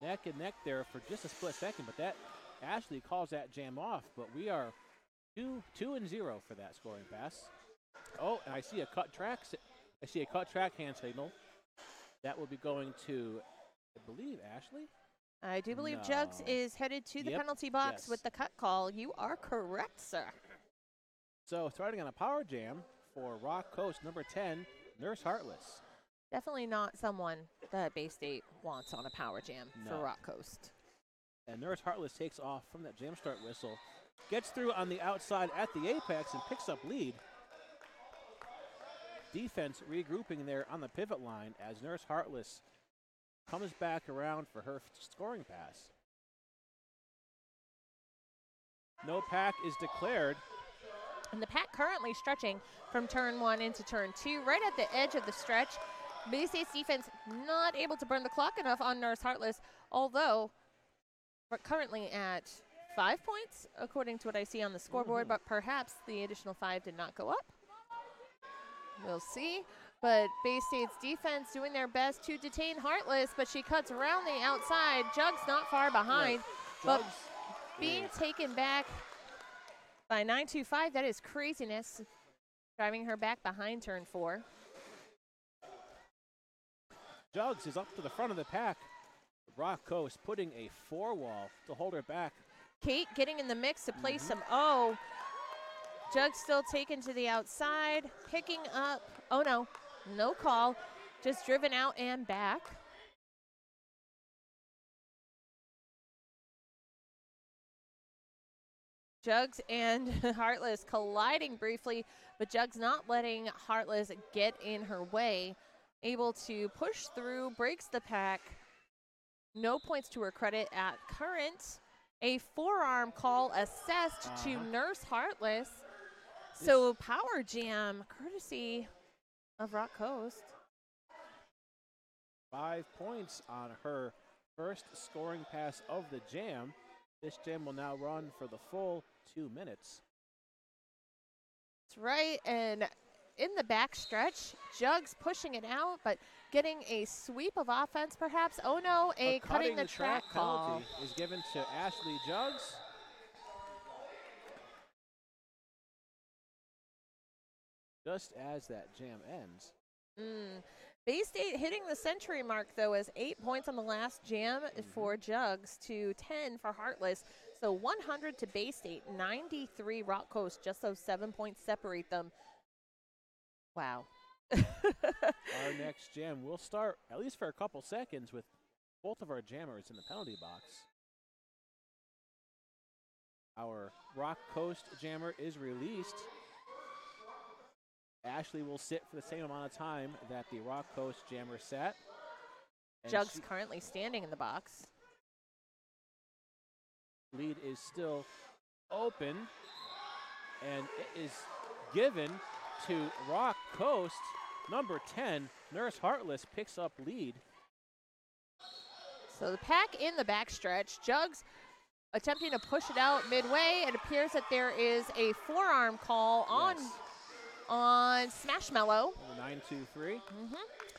Neck and neck there for just a split second, but that Ashley calls that jam off, but we are 2-0 for that scoring pass. Oh, and I see a cut track. I see a cut track hand signal. That will be going to, I believe, Ashley? I do believe Jugs is headed to the penalty box with the cut call. You are correct, sir. So starting on a power jam for Rock Coast, number 10, Nurse Heartless. Definitely not someone that Bay State wants on a power jam for Rock Coast. And Nurse Heartless takes off from that jam start whistle, gets through on the outside at the apex and picks up lead. Defense regrouping there on the pivot line as Nurse Heartless comes back around for her scoring pass. No pack is declared. And the pack currently stretching from turn 1 into turn 2, right at the edge of the stretch. Bay State's defense not able to burn the clock enough on Nurse Heartless, although we're currently at 5 points, according to what I see on the scoreboard, but perhaps the additional 5 did not go up. We'll see. But Bay State's defense doing their best to detain Heartless, but she cuts around the outside. Jugs not far behind, but being taken back by 925. That is craziness. Driving her back behind turn 4. Jugs is up to the front of the pack. Rock Coast putting a 4-wall to hold her back. Kate getting in the mix to play some Jugs still taken to the outside, picking up. Oh, no call. Just driven out and back. Jugs and Heartless colliding briefly, but Jugs not letting Heartless get in her way. Able to push through, breaks the pack. No points to her credit at current. A forearm call assessed to Nurse Heartless. So power jam, courtesy of Rock Coast. 5 points on her first scoring pass of the jam. This jam will now run for the full 2 minutes. That's right, and in the back stretch, Jugs pushing it out, but getting a sweep of offense perhaps. Oh no, a cutting the track call is given to Ashley Jugs. Just as that jam ends. Bay State hitting the century mark, though, as 8 points on the last jam for Jugs to 10 for Heartless. So 100 to Bay State, 93 Rock Coast, just those 7 points separate them. Wow. Our next jam will start, at least for a couple seconds, with both of our jammers in the penalty box. Our Rock Coast jammer is released. Ashley will sit for the same amount of time that the Rock Coast jammer sat. Jugs currently standing in the box. Lead is still open, and it is given to Rock Coast. Number 10, Nurse Heartless picks up lead. So the pack in the backstretch. Jugs attempting to push it out midway. It appears that there is a forearm call on Smashmallow. 9-2-3.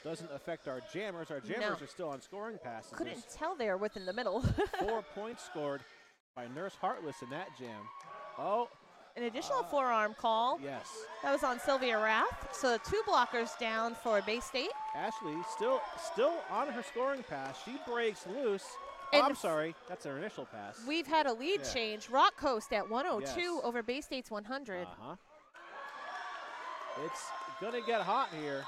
Doesn't affect our jammers. Our jammers are still on scoring passes. Couldn't tell there within the middle. 4 points scored by Nurse Heartless in that jam. Oh. An additional forearm call. Yes. That was on Sylvia Rath. So the 2 blockers down for Bay State. Ashley still on her scoring pass. She breaks loose. And I'm sorry, that's her initial pass. We've had a lead change. Rock Coast at 102 over Bay State's 100. It's going to get hot here.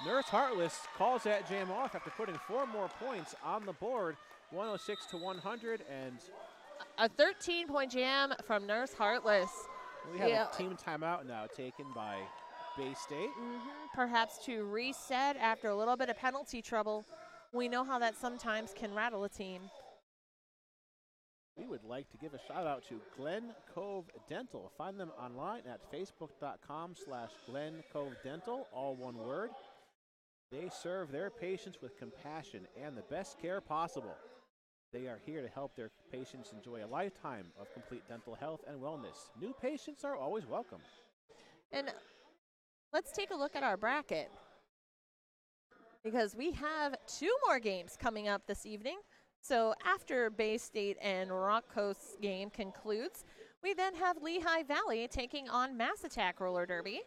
Nurse Heartless calls that jam off after putting 4 more points on the board, 106 to 100, and a 13-point jam from Nurse Heartless. We have a team timeout now taken by Bay State. Perhaps to reset after a little bit of penalty trouble. We know how that sometimes can rattle a team. We would like to give a shout out to Glen Cove Dental. Find them online at facebook.com/Glen Cove Dental, all one word. They serve their patients with compassion and the best care possible. They are here to help their patients enjoy a lifetime of complete dental health and wellness. New patients are always welcome. And let's take a look at our bracket, because we have 2 more games coming up this evening. So after Bay State and Rock Coast's game concludes, we then have Lehigh Valley taking on Mass Attack Roller Derby.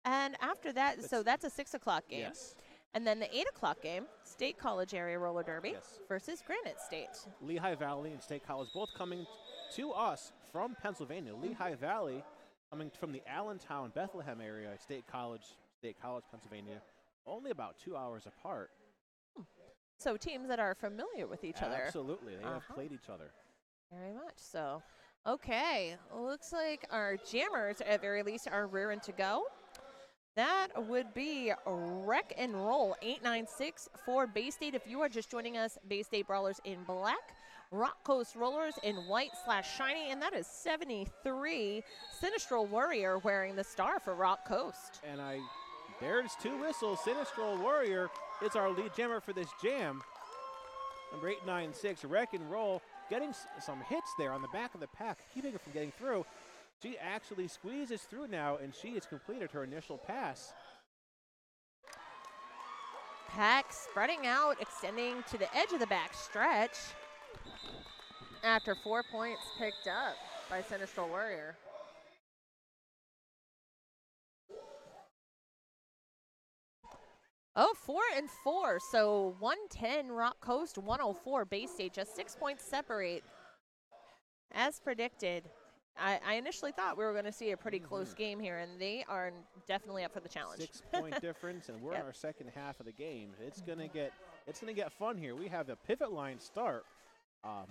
And after that, so that's a 6 o'clock game. Yes. And then the 8 o'clock game, State College Area Roller Derby versus Granite State. Lehigh Valley and State College both coming to us from Pennsylvania. Lehigh Valley coming from the Allentown, Bethlehem area. State College, Pennsylvania, only about 2 hours apart. So teams that are familiar with each other. Absolutely. They have played each other. Very much so. Okay. Looks like our jammers, at very least, are rearing to go. That would be Wreck and Roll 896 for Bay State. If you are just joining us, Bay State Brawlers in black, Rock Coast Rollers in white/shiny, and that is 73. Sinistral Warrior wearing the star for Rock Coast. And there's 2 whistles. Sinistral Warrior is our lead jammer for this jam. Number 896, Wreck and Roll, getting some hits there on the back of the pack, keeping her from getting through. She actually squeezes through now, and she has completed her initial pass. Pack spreading out, extending to the edge of the back stretch after 4 points picked up by Sinistral Warrior. Oh, 4 and 4. So 110 Rock Coast, 104 Bay State. Just 6 points separate. As predicted, I initially thought we were going to see a pretty close game here, and they are definitely up for the challenge. 6-point difference, and we're in our second half of the game. It's gonna get fun here. We have a pivot line start.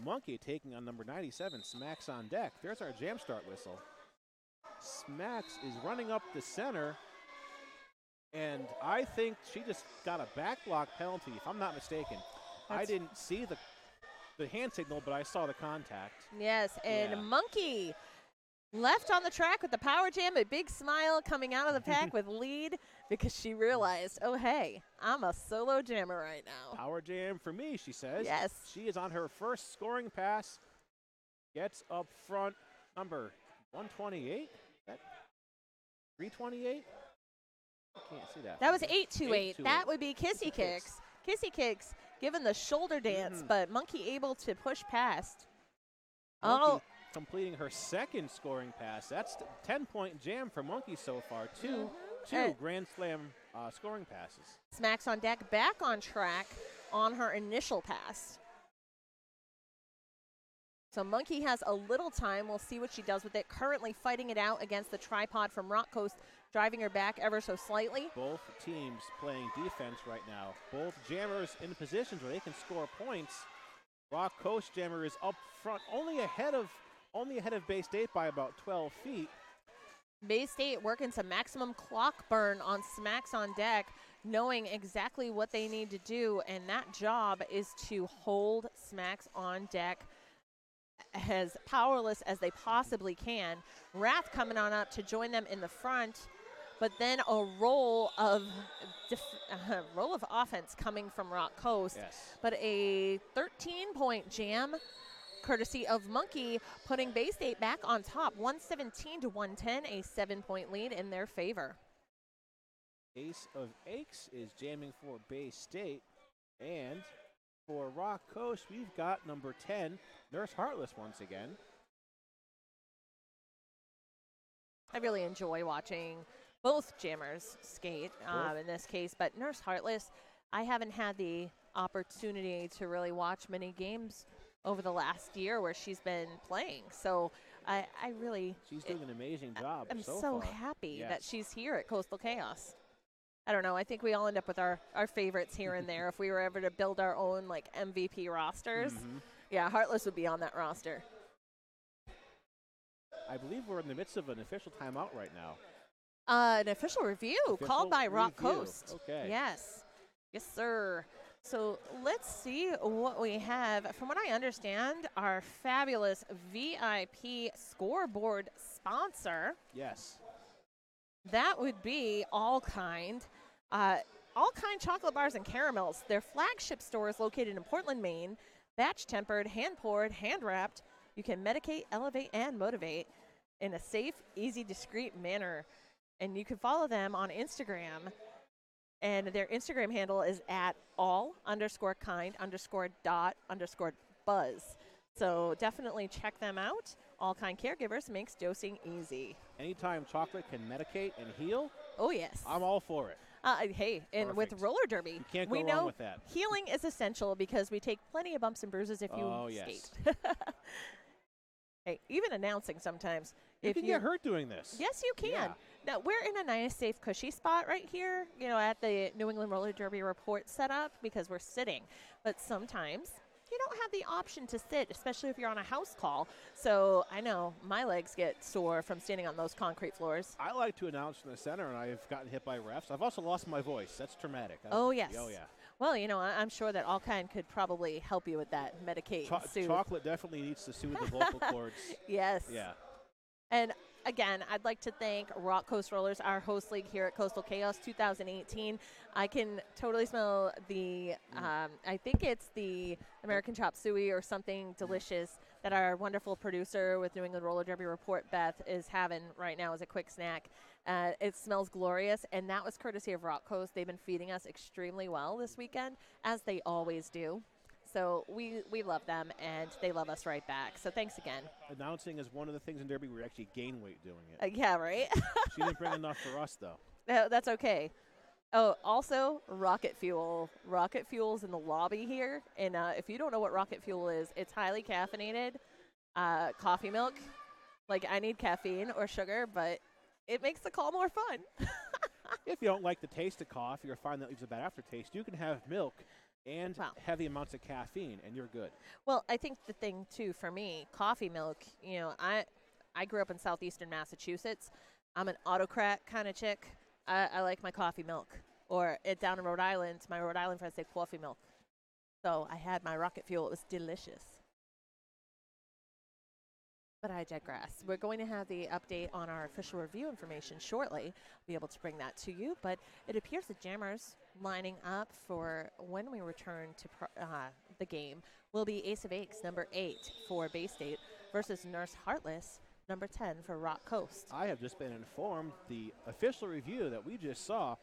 Monkey taking on number 97, Smacks on deck. There's our jam start whistle. Smacks is running up the center, and I think she just got a back block penalty, if I'm not mistaken. I didn't see the hand signal, but I saw the contact. Yes, and Monkey left on the track with the power jam, a big smile coming out of the pack with lead, because she realized, oh, hey, I'm a solo jammer right now. Power jam for me, she says. Yes. She is on her first scoring pass. Gets up front, number 128. That 328? I can't see that. That was 828. That would be Kissy Kicks. Kissy Kicks given the shoulder dance, but Monkey able to push past. Monkey completing her second scoring pass. That's the 10-point jam for Monkey so far. Two Grand Slam scoring passes. Smacks on deck, back on track on her initial pass. So Monkey has a little time. We'll see what she does with it. Currently fighting it out against the tripod from Rock Coast, driving her back ever so slightly. Both teams playing defense right now. Both jammers in positions where they can score points. Rock Coast jammer is up front, only ahead of Bay State by about 12 feet. Bay State working some maximum clock burn on Smacks on deck, knowing exactly what they need to do, and that job is to hold Smacks on deck as powerless as they possibly can. Wrath coming on up to join them in the front, but then a roll of offense coming from Rock Coast. Yes. But a 13-point jam courtesy of Monkey, putting Bay State back on top, 117 to 110, a 7-point lead in their favor. Ace of Aches is jamming for Bay State, and for Rock Coast, we've got number 10, Nurse Heartless once again. I really enjoy watching both jammers skate in this case, but Nurse Heartless, I haven't had the opportunity to really watch many games over the last year where she's been playing. So I really... She's doing an amazing job I'm so so far. happy Yes. that she's here at Coastal Chaos. I don't know. I think we all end up with our favorites here and there. If we were ever to build our own like MVP rosters, yeah, Heartless would be on that roster. I believe we're in the midst of an official timeout right now. An official review called by Rock review. Coast. Okay. Yes. Yes, sir. So let's see what we have. From what I understand, our fabulous VIP scoreboard sponsor. Yes. That would be All Kind. All Kind chocolate bars and caramels. Their flagship store is located in Portland, Maine. Batch tempered, hand poured, hand wrapped. You can medicate, elevate, and motivate in a safe, easy, discreet manner. And you can follow them on Instagram. And their Instagram handle is at all_kind_dot_buzz. So definitely check them out. All Kind Caregivers makes dosing easy. Anytime chocolate can medicate and heal, Oh, yes. I'm all for it. Hey, and Perfect. with roller derby, You can't we go know wrong with that. healing is essential because we take plenty of bumps and bruises if you yes. skate. Hey, even announcing sometimes. You if can get hurt doing this. Yes, you can. Yeah. Now, we're in a nice, safe, cushy spot right here, at the New England Roller Derby report setup because we're sitting. But sometimes you don't have the option to sit, especially if you're on a house call. So I know my legs get sore from standing on those concrete floors. I like to announce from the center, and I've gotten hit by refs. I've also lost my voice. That's traumatic. Oh, yes. Oh, yeah. Well, I'm sure that All Kind could probably help you with that, medicate, soothe. Chocolate definitely needs to soothe the vocal cords. Yes. Yeah. And again, I'd like to thank Rock Coast Rollers, our host league here at Coastal Chaos 2018. I can totally smell the, I think it's the American Chop Suey or something delicious that our wonderful producer with New England Roller Derby Report, Beth, is having right now as a quick snack. It smells glorious, and that was courtesy of Rock Coast. They've been feeding us extremely well this weekend, as they always do. So we love them, and they love us right back. So thanks again. Announcing is one of the things in Derby where you actually gain weight doing it. Yeah, right? She didn't bring enough for us, though. No, that's okay. Oh, also, Rocket Fuel. Rocket Fuel's in the lobby here. And if you don't know what Rocket Fuel is, it's highly caffeinated coffee milk. Like, I need caffeine or sugar, but it makes the call more fun. If you don't like the taste of coffee or find that leaves a bad aftertaste, you can have milk and heavy amounts of caffeine, and you're good. Well, I think the thing, too, for me, coffee milk, I grew up in southeastern Massachusetts. I'm an autocrat kind of chick. I like my coffee milk. Or down in Rhode Island, my Rhode Island friends say coffee milk. So I had my Rocket Fuel. It was delicious. But I digress. We're going to have the update on our official review information shortly. I'll be able to bring that to you. But it appears the jammers lining up for when we return to the game will be Ace of Aches, number 8 for Bay State, versus Nurse Heartless, number 10 for Rock Coast. I have just been informed the official review that we just saw,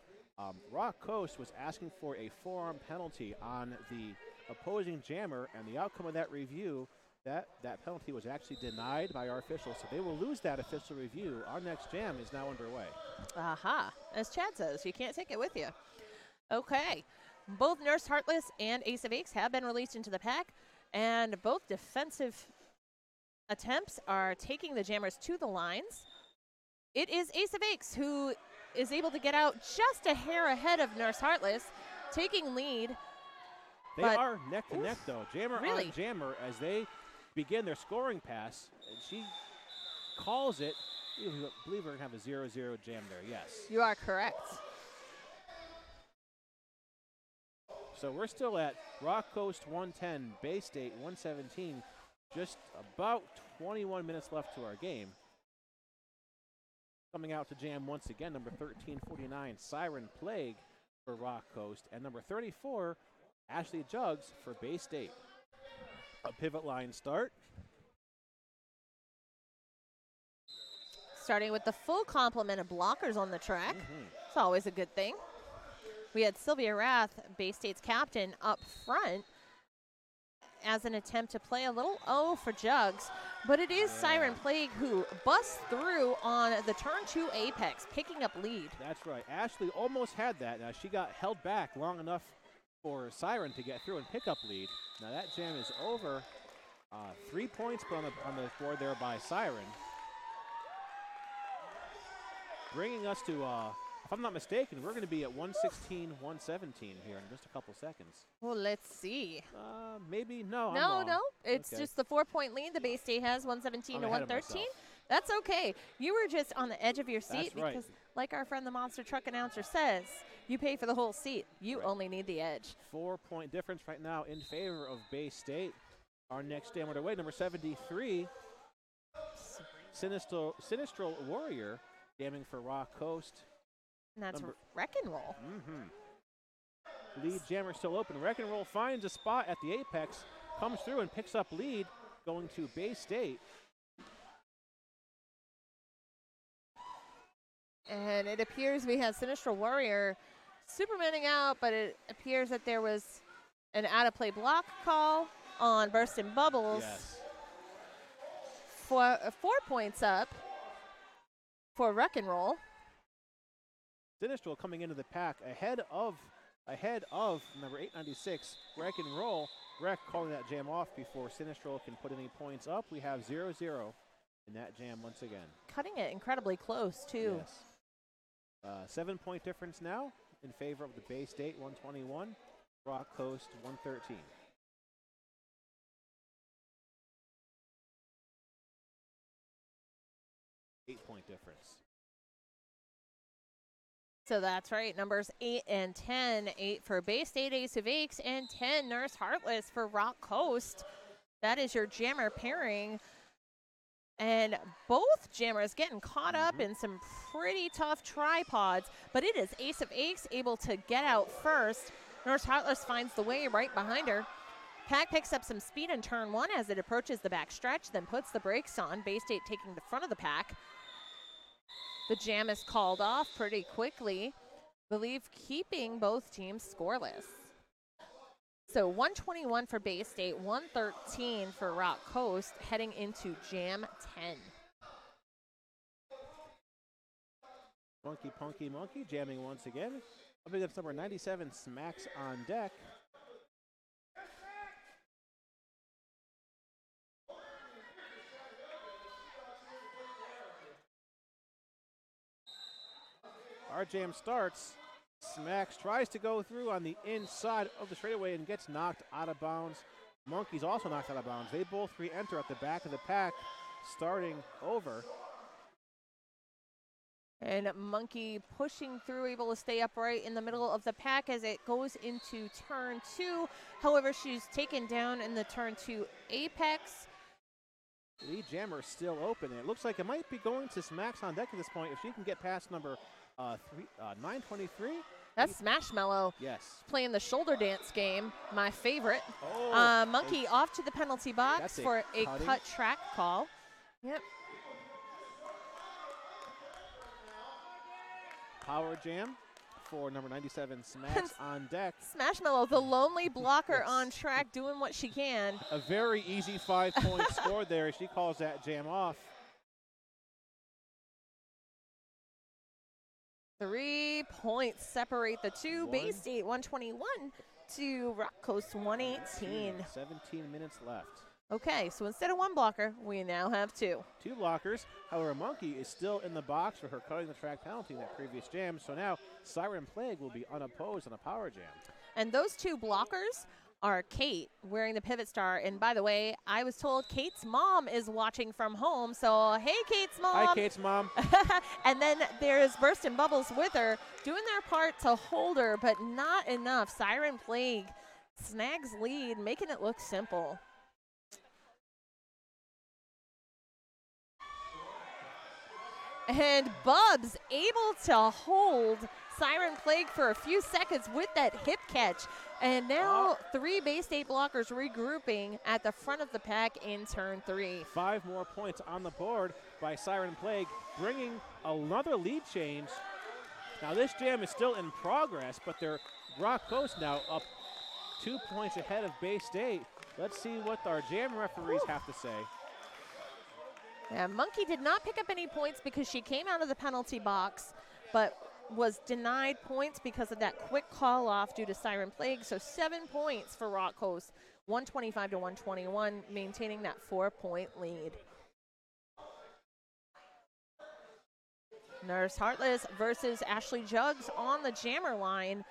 Rock Coast was asking for a forearm penalty on the opposing jammer, and the outcome of that review That penalty was actually denied by our officials, so they will lose that official review. Our next jam is now underway. Aha. As Chad says, you can't take it with you. Okay. Both Nurse Heartless and Ace of Aches have been released into the pack, and both defensive attempts are taking the jammers to the lines. It is Ace of Aches who is able to get out just a hair ahead of Nurse Heartless, taking lead. They are neck to neck, though. Jammer really? on jammer as they begin their scoring pass. And she calls it. I believe we're going to have a 0-0 jam there, yes. You are correct. So we're still at Rock Coast 110, Bay State 117. Just about 21 minutes left to our game. Coming out to jam once again, number 1349, Siren Plague for Rock Coast, and number 34, Ashley Jugs for Bay State. A pivot line start. Starting with the full complement of blockers on the track. It's always a good thing. We had Sylvia Rath, Bay State's captain, up front as an attempt to play a little O for Jugs, but it is Siren Plague who busts through on the turn 2 apex, picking up lead. That's right. Ashley almost had that. Now she got held back long enough for Siren to get through and pick up lead. Now that jam is over. 3 points put on the board there by Siren. Bringing us to, if I'm not mistaken, we're going to be at 116, 117 here in just a couple seconds. Well, let's see. Maybe, no. No. It's just the 4-point lead the Bay State has, 117 to 113. That's okay. You were just on the edge of your seat because, like our friend the Monster Truck announcer says, you pay for the whole seat. You only need the edge. 4-point difference right now in favor of Bay State. Our next jam underway, number 73, Sinistral Warrior, jamming for Rock Coast. And that's Wreck and Roll. Lead jammer still open. Wreck and Roll finds a spot at the apex, comes through and picks up lead, going to Bay State. And it appears we have Sinistral Warrior Supermaning out, but it appears that there was an out-of-play block call on Burstin' Bubbles. Yes. For 4 points up for Wreck and Roll. Sinistral coming into the pack ahead of number 896, Wreck and Roll. Wreck calling that jam off before Sinistral can put any points up. We have 0-0 in that jam once again. Cutting it incredibly close, too. Yes. 7-point difference now in favor of the Bay State 121, Rock Coast 113. Eight-point difference. So that's right, numbers 8 and 10. 8 for Bay State Ace of Aches and 10 Nurse Heartless for Rock Coast. That is your jammer pairing. And both jammers getting caught up in some pretty tough tripods, but it is Ace of Aches able to get out first. Nurse Heartless finds the way right behind her. Pack picks up some speed in turn 1 as it approaches the back stretch, then puts the brakes on. Bay State taking the front of the pack. The jam is called off pretty quickly, believe keeping both teams scoreless. So 121 for Bay State, 113 for Rock Coast, heading into Jam 10. Monkey Punky Monkey jamming once again. Up against number 97, Smacks on deck. Our jam starts. Smacks tries to go through on the inside of the straightaway and gets knocked out of bounds. Monkey's also knocked out of bounds. They both re-enter at the back of the pack, starting over. And Monkey pushing through, able to stay upright in the middle of the pack as it goes into turn 2. However, she's taken down in the turn 2 apex. Lead jammer still open. It looks like it might be going to Smacks on deck at this point if she can get past number 923. That's Smashmallow. Yes. Playing the shoulder dance game, my favorite. Oh, Monkey off to the penalty box for a cut track call. Yep. Power jam. for number 97, Smash on deck. Smashmallow, the lonely blocker Yes. on track, doing what she can. A very easy 5-point score there. She calls that jam off. 3 points separate the two. Bay State 121 to Rock Coast 118. 17 minutes left. Okay, so instead of one blocker, we now have two. 2 blockers. However, Monkey is still in the box for her cutting the track penalty in that previous jam. So now Siren Plague will be unopposed on a power jam. And those 2 blockers are Kate wearing the pivot star. And by the way, I was told Kate's mom is watching from home. So, hey, Kate's mom. Hi, Kate's mom. And then there's Burst and Bubbles with her, doing their part to hold her, but not enough. Siren Plague snags lead, making it look simple. And Bubs able to hold Siren Plague for a few seconds with that hip catch. And now 3 Bay State blockers regrouping at the front of the pack in turn 3. 5 more points on the board by Siren Plague, bringing another lead change. Now this jam is still in progress, but they're Rock Coast now up 2 points ahead of Bay State. Let's see what our jam referees have to say. Yeah, Monkey did not pick up any points because she came out of the penalty box, but was denied points because of that quick call off due to Siren Plague. So 7 points for Rock Coast, 125 to 121, maintaining that 4-point lead. Nurse Heartless versus Ashley Jugs on the jammer line.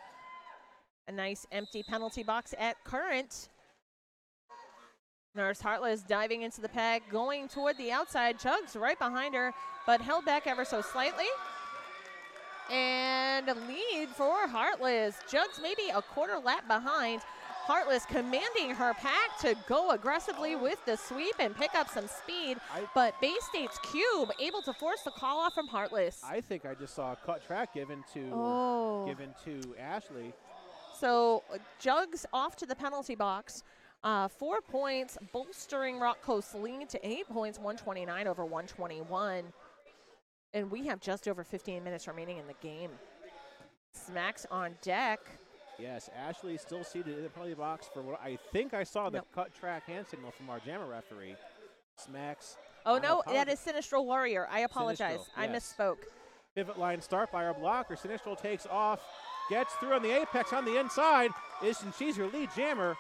A nice empty penalty box at current. Nurse Heartless diving into the pack, going toward the outside. Jugs right behind her, but held back ever so slightly. And a lead for Heartless. Jugs maybe a quarter lap behind. Heartless commanding her pack to go aggressively with the sweep and pick up some speed. But Bay State's Cube able to force the call off from Heartless. I think I just saw a cut track given to Ashley. So Jugs off to the penalty box. 4 points, bolstering Rock Coast's lead to 8 points, 129 over 121. And we have just over 15 minutes remaining in the game. Smacks on deck. Yes, Ashley still seated in the penalty box for what I think I saw the cut track hand signal from our jammer referee. Smacks. Oh, no, that is Sinistral Warrior. I apologize. Sinistral, I yes. misspoke. Pivot line start by our blocker. Sinistral takes off, gets through on the apex on the inside. She's your lead jammer.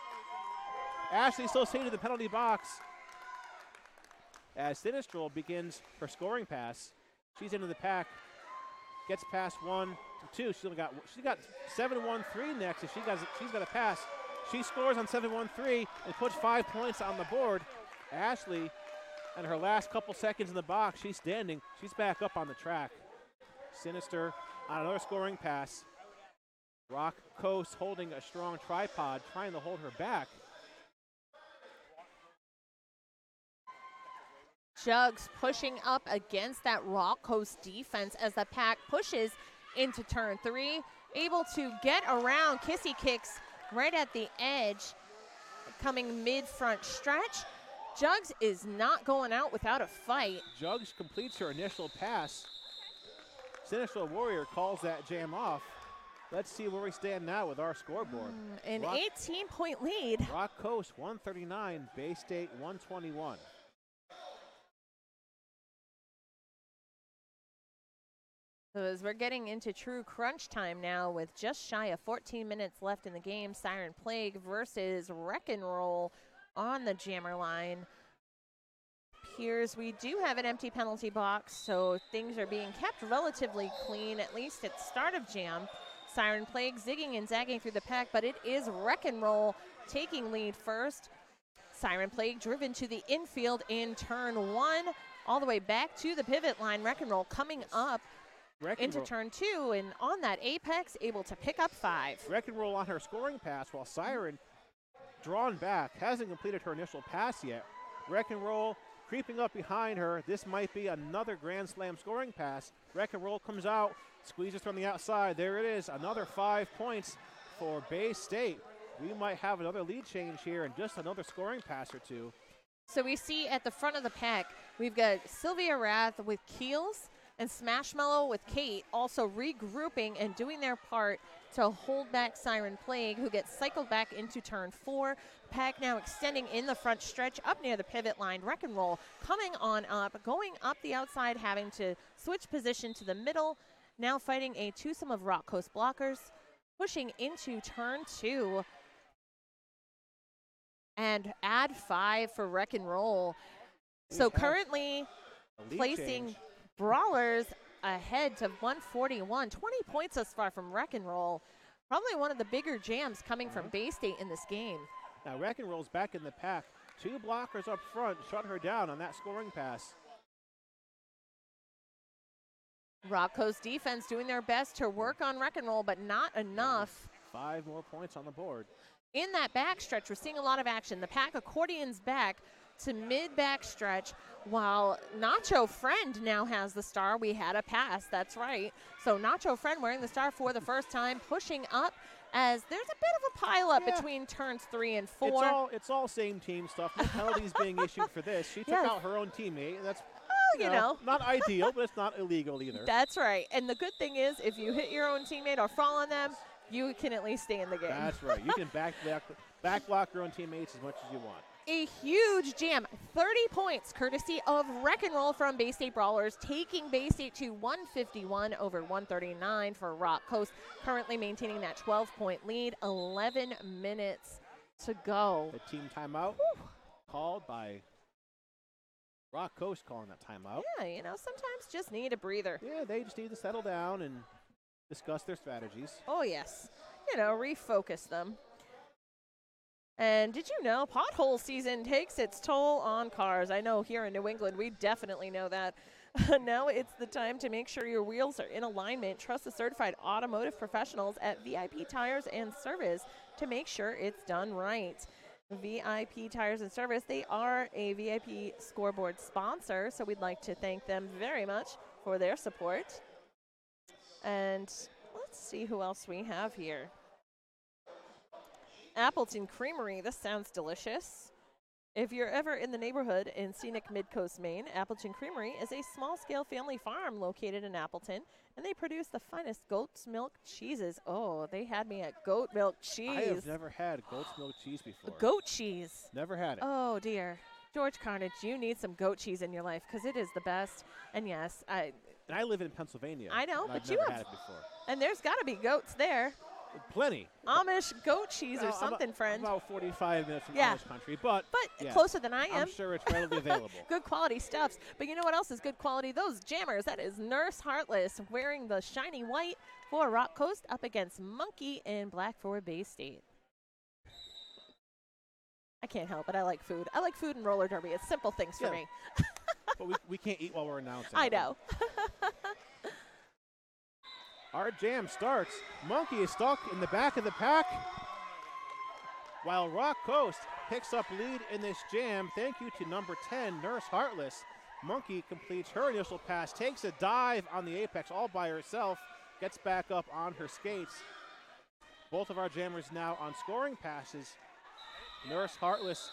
Ashley still seated in the penalty box as Sinistral begins her scoring pass. She's into the pack, gets past 1 to 2. She got 7-1-3 next. If she's got a pass. She scores on 7-1-3 and puts 5 points on the board. Ashley, in her last couple seconds in the box, she's standing. She's back up on the track. Sinister on another scoring pass. Rock Coast holding a strong tripod, trying to hold her back. Jugs pushing up against that Rock Coast defense as the pack pushes into turn 3. Able to get around Kissy Kicks right at the edge, coming mid-front stretch. Jugs is not going out without a fight. Jugs completes her initial pass. Sinistral Warrior calls that jam off. Let's see where we stand now with our scoreboard. An 18-point lead. Rock Coast 139, Bay State 121. So as we're getting into true crunch time now with just shy of 14 minutes left in the game, Siren Plague versus Wreck and Roll on the jammer line. Appears we do have an empty penalty box, so things are being kept relatively clean, at least at start of jam. Siren Plague zigging and zagging through the pack, but it is Wreck and Roll taking lead first. Siren Plague driven to the infield in turn 1, all the way back to the pivot line. Wreck and Roll coming up into turn 2, and on that apex, able to pick up 5. Wreck and Roll on her scoring pass, while Siren, drawn back, hasn't completed her initial pass yet. Wreck and Roll creeping up behind her. This might be another Grand Slam scoring pass. Wreck and Roll comes out, squeezes from the outside. There it is, another 5 points for Bay State. We might have another lead change here and just another scoring pass or two. So we see at the front of the pack, we've got Sylvia Rath with Keels, And Smashmallow with Kate also regrouping and doing their part to hold back Siren Plague, who gets cycled back into turn 4. Pack now extending in the front stretch up near the pivot line. Wreck and Roll coming on up, going up the outside, having to switch position to the middle. Now fighting a twosome of Rock Coast blockers, pushing into turn 2. And add 5 for Wreck and Roll. So currently placing change. Brawlers ahead to 141. 20 points thus far from Wreck and Roll. Probably one of the bigger jams coming from Bay State in this game. Now Wreck and Roll's back in the pack. 2 blockers up front shut her down on that scoring pass. Rock Coast defense doing their best to work on Wreck and Roll, but not enough. 5 more points on the board. In that backstretch, we're seeing a lot of action. The pack accordions back to mid-backstretch, while Nacho Friend now has the star. We had a pass, that's right. So Nacho Friend wearing the star for the first time, pushing up as there's a bit of a pileup between turns 3 and 4. It's all same team stuff. No penalties being issued for this. She took out her own teammate, and that's you know, not ideal, but it's not illegal either. That's right. And the good thing is, if you hit your own teammate or fall on them, you can at least stay in the game. That's right. You can back block your own teammates as much as you want. A huge jam, 30 points, courtesy of Wreck and Roll from Bay State Brawlers, taking Bay State to 151 over 139 for Rock Coast, currently maintaining that 12-point lead. 11 minutes to go. The team timeout called by Rock Coast, calling that timeout. Yeah, you know, sometimes just need a breather. Yeah, they just need to settle down and discuss their strategies. Oh, yes. You know, refocus them. And did you know pothole season takes its toll on cars? I know here in New England, we definitely know that. Now it's the time to make sure your wheels are in alignment. Trust the certified automotive professionals at VIP Tires and Service to make sure it's done right. VIP Tires and Service, they are a VIP scoreboard sponsor, so we'd like to thank them very much for their support. And let's see who else we have here. Appleton Creamery, this sounds delicious. If you're ever in the neighborhood in scenic Midcoast, Maine, Appleton Creamery is a small-scale family farm located in Appleton, and they produce the finest goat's milk cheeses. Oh, they had me at goat milk cheese. I have never had goat's milk cheese before. Goat cheese. Never had it. Oh, dear. George Carnage, you need some goat cheese in your life because it is the best. And yes, And I live in Pennsylvania. I know, but I've you never have. had it before. And there's got to be goats there. Plenty. Amish goat cheese or something, friend. About 45 minutes from Amish country, but closer than I am. I'm sure it's readily available. Good quality stuffs. But you know what else is good quality? Those jammers. That is Nurse Heartless wearing the shiny white for Rock Coast up against Monkey in black for Bay State. I can't help it. I like food. I like food and roller derby. It's simple things for me. But we can't eat while we're announcing. I know. Our jam starts. Monkey is stuck in the back of the pack, while Rock Coast picks up lead in this jam. Thank you to number 10, Nurse Heartless. Monkey completes her initial pass, takes a dive on the apex all by herself, gets back up on her skates. Both of our jammers now on scoring passes. Nurse Heartless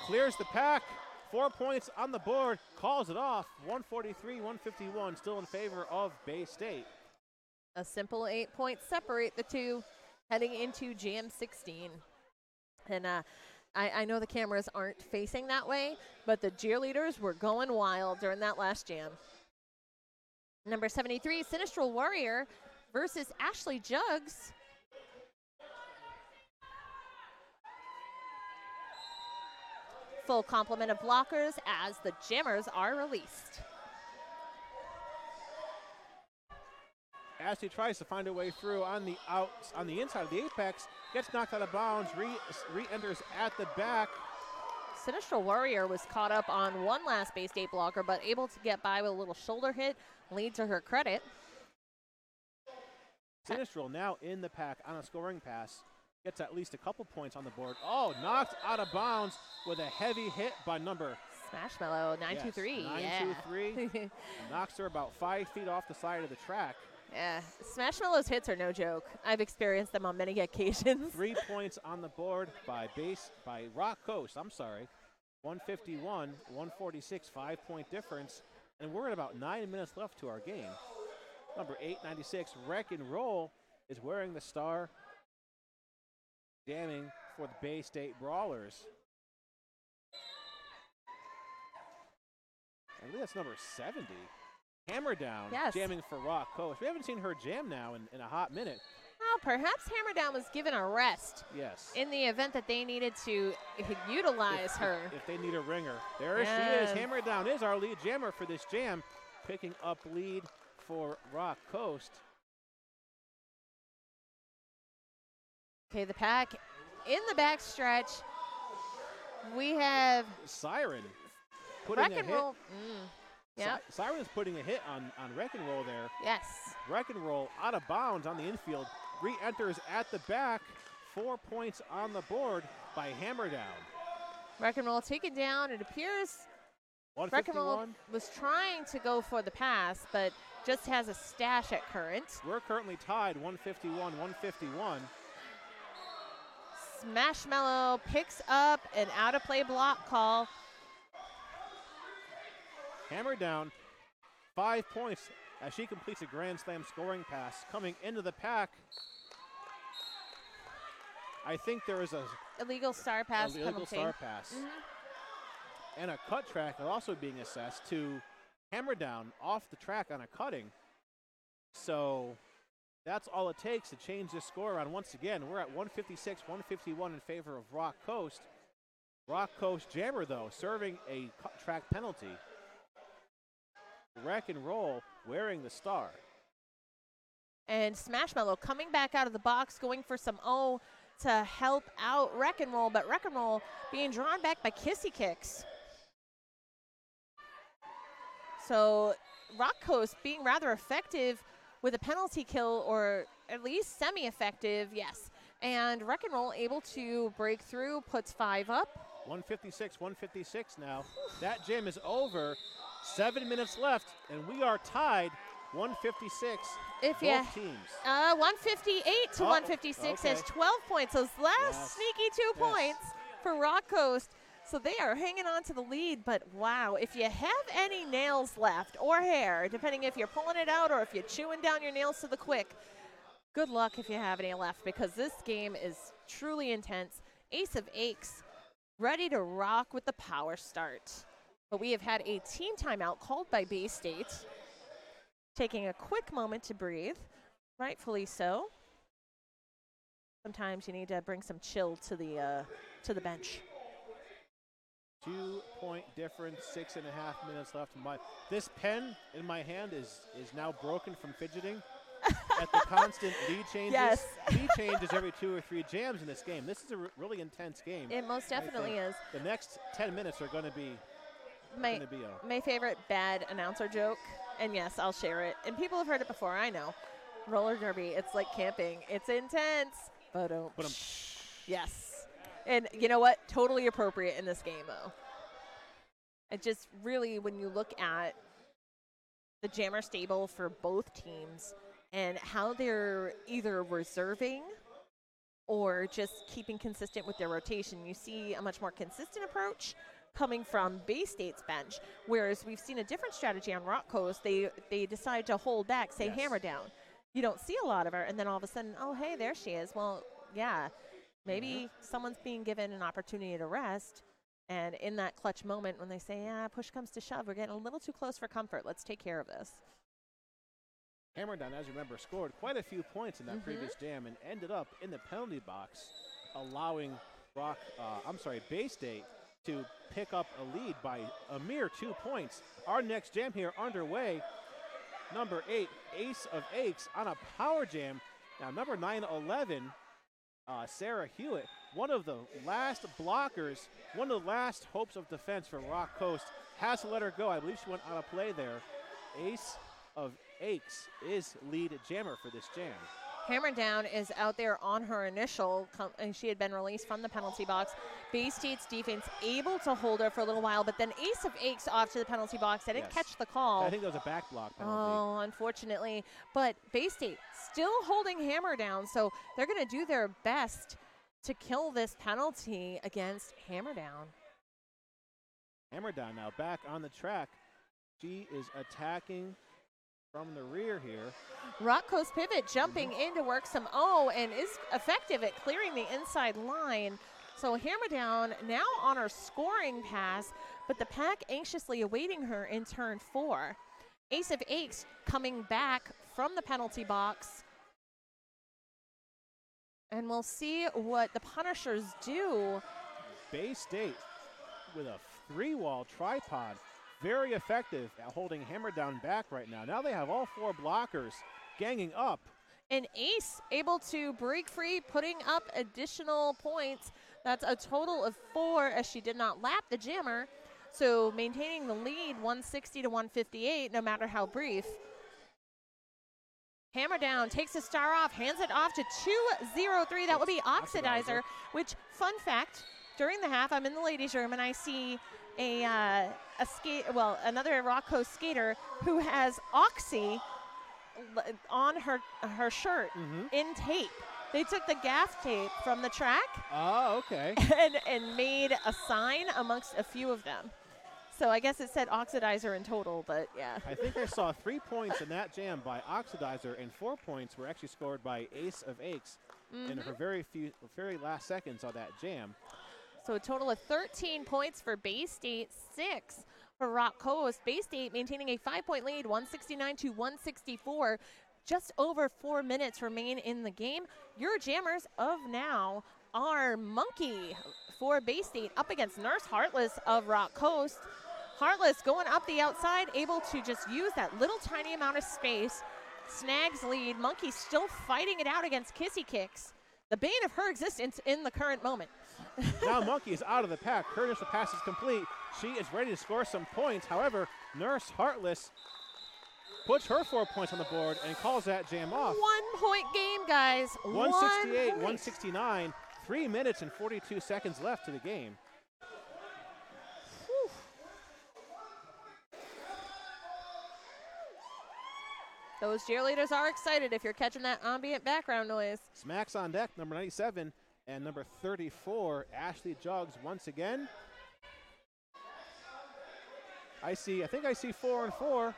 clears the pack. 4 points on the board, calls it off. 143-151, still in favor of Bay State. A simple 8 points separate the two heading into Jam 16. And I know the cameras aren't facing that way, but the cheerleaders were going wild during that last jam. Number 73, Sinistral Warrior versus Ashley Jugs. Full complement of blockers as the jammers are released. Ashley tries to find a way through on the inside of the apex, gets knocked out of bounds, re-enters at the back. Sinistral Warrior was caught up on one last Bay State blocker, but able to get by with a little shoulder hit, lead to her credit. Sinistral now in the pack on a scoring pass, gets at least a couple points on the board. Oh, knocked out of bounds with a heavy hit by number Smashmallow, 923. Yes, 923. Knocks her about 5 feet off the side of the track. Yeah, Smashmallow's hits are no joke. I've experienced them on many occasions. 3 points on the board by Rock Coast. 151, 146, 5-point difference. And we're at about 9 minutes left to our game. Number 896, Wreck and Roll, is wearing the star, jamming for the Bay State Brawlers. I believe that's number 70. Hammer Down, jamming for Rock Coast. We haven't seen her jam now in a hot minute. Well, perhaps Hammer Down was given a rest. Yes. In the event that they needed to utilize her. If they need a ringer. There she is. Hammer Down is our lead jammer for this jam, picking up lead for Rock Coast. Okay, the pack in the back stretch. We have Siren putting a hit. Roll. Yeah. Siren's putting a hit on Wreck and Roll there. Yes. Wreck and Roll out of bounds on the infield. Re-enters at the back. 4 points on the board by Hammer Down. Wreck and Roll taken down. It appears Wreck and Roll was trying to go for the pass, but just has a stash at current. We're currently tied 151-151. Smashmallow picks up an out-of-play block call. Hammer Down, 5 points as she completes a Grand Slam scoring pass. Coming into the pack, I think there is a illegal star pass illegal star pass. And a cut track are also being assessed to Hammer Down off the track on a cutting. So that's all it takes to change this score around. Once again, we're at 156-151 in favor of Rock Coast. Rock Coast jammer, though, serving a cut track penalty. Wreck and Roll wearing the star. And Smashmallow coming back out of the box, going for some O to help out Wreck and Roll, but Wreck and Roll being drawn back by Kissy Kicks. So Rock Coast being rather effective with a penalty kill, or at least semi-effective, yes. And Wreck and Roll able to break through, puts 5 up. 156 now. That jam is over. 7 minutes left, and we are tied 156. If both teams. 158 to 156 has 12 points. Those last sneaky 2 points for Rock Coast. So they are hanging on to the lead, but wow, if you have any nails left or hair, depending if you're pulling it out or if you're chewing down your nails to the quick, good luck if you have any left, because this game is truly intense. Ace of Aches ready to rock with the power start. But we have had a team timeout called by Bay State, taking a quick moment to breathe, rightfully so. Sometimes you need to bring some chill to the bench. 2 point difference, 6.5 minutes left. This pen in my hand is now broken from fidgeting at the constant lead changes. Yes. Lead changes every 2 or 3 jams in this game. This is a really intense game. It most definitely is. The next 10 minutes are going to be my favorite bad announcer joke, and yes, I'll share it. And people have heard it before, I know. Roller derby, it's like camping. It's intense. Yes. And you know what? Totally appropriate in this game, though. It just really, when you look at the jammer stable for both teams and how they're either reserving or just keeping consistent with their rotation, you see a much more consistent approach coming from Bay State's bench, whereas we've seen a different strategy on Rock Coast. They decide to hold back, say Hammer Down. You don't see a lot of her, and then all of a sudden, oh, hey, there she is. Well, yeah, maybe someone's being given an opportunity to rest, and in that clutch moment when they say, push comes to shove, we're getting a little too close for comfort. Let's take care of this. Hammer Down, as you remember, scored quite a few points in that previous jam and ended up in the penalty box, allowing Bay State to pick up a lead by a mere 2 points. Our next jam here underway. Number 8, Ace of Aches on a power jam. Now number 9-11, Sarah Hewitt, one of the last blockers, one of the last hopes of defense for Rock Coast, has to let her go. I believe she went out of play there. Ace of Aches is lead jammer for this jam. Hammer Down is out there on her initial, and she had been released from the penalty box. Bay State's defense able to hold her for a little while, but then Ace of Aches off to the penalty box. I didn't catch the call. I think that was a back block penalty. Oh, unfortunately. But Bay State still holding Hammer Down, so they're going to do their best to kill this penalty against Hammer Down. Hammer Down now back on the track. She is attacking from the rear here. Rock Coast pivot jumping in to work some and is effective at clearing the inside line. So Hammer Down now on her scoring pass, but the pack anxiously awaiting her in turn 4. Ace of Aches coming back from the penalty box. And we'll see what the Punishers do. Bay State with a 3-wall tripod. Very effective at holding Hammer Down back right now. Now they have all 4 blockers ganging up. And Ace able to break free, putting up additional points. That's a total of 4 as she did not lap the jammer. So maintaining the lead 160 to 158, no matter how brief. Hammer Down takes a star off, hands it off to 203. That will be Oxidizer, which, fun fact, during the half, I'm in the ladies' room and I see another Rock Coast skater who has Oxy on her shirt in tape. They took the gaff tape from the track. Oh, okay. and made a sign amongst a few of them. So I guess it said Oxidizer in total, but yeah. I think I saw 3 points in that jam by Oxidizer, and 4 points were actually scored by Ace of Aches in her very last seconds of that jam. So a total of 13 points for Bay State, 6 for Rock Coast. Bay State maintaining a 5-point lead, 169 to 164. Just over 4 minutes remain in the game. Your jammers of now are Monkey for Bay State up against Nurse Heartless of Rock Coast. Heartless going up the outside, able to just use that little tiny amount of space. Snags lead. Monkey still fighting it out against Kissy Kicks. The bane of her existence in the current moment. Now Monkey is out of the pack. Her initial pass is complete. She is ready to score some points. However, Nurse Heartless puts her 4 points on the board and calls that jam off. 1 point game, guys. 168, 169. 3 minutes and 42 seconds left to the game. Whew. Those cheerleaders are excited if you're catching that ambient background noise. Smacks on deck, number 97 and number 34, Ashley Jugs once again. I think I see 4 and 4.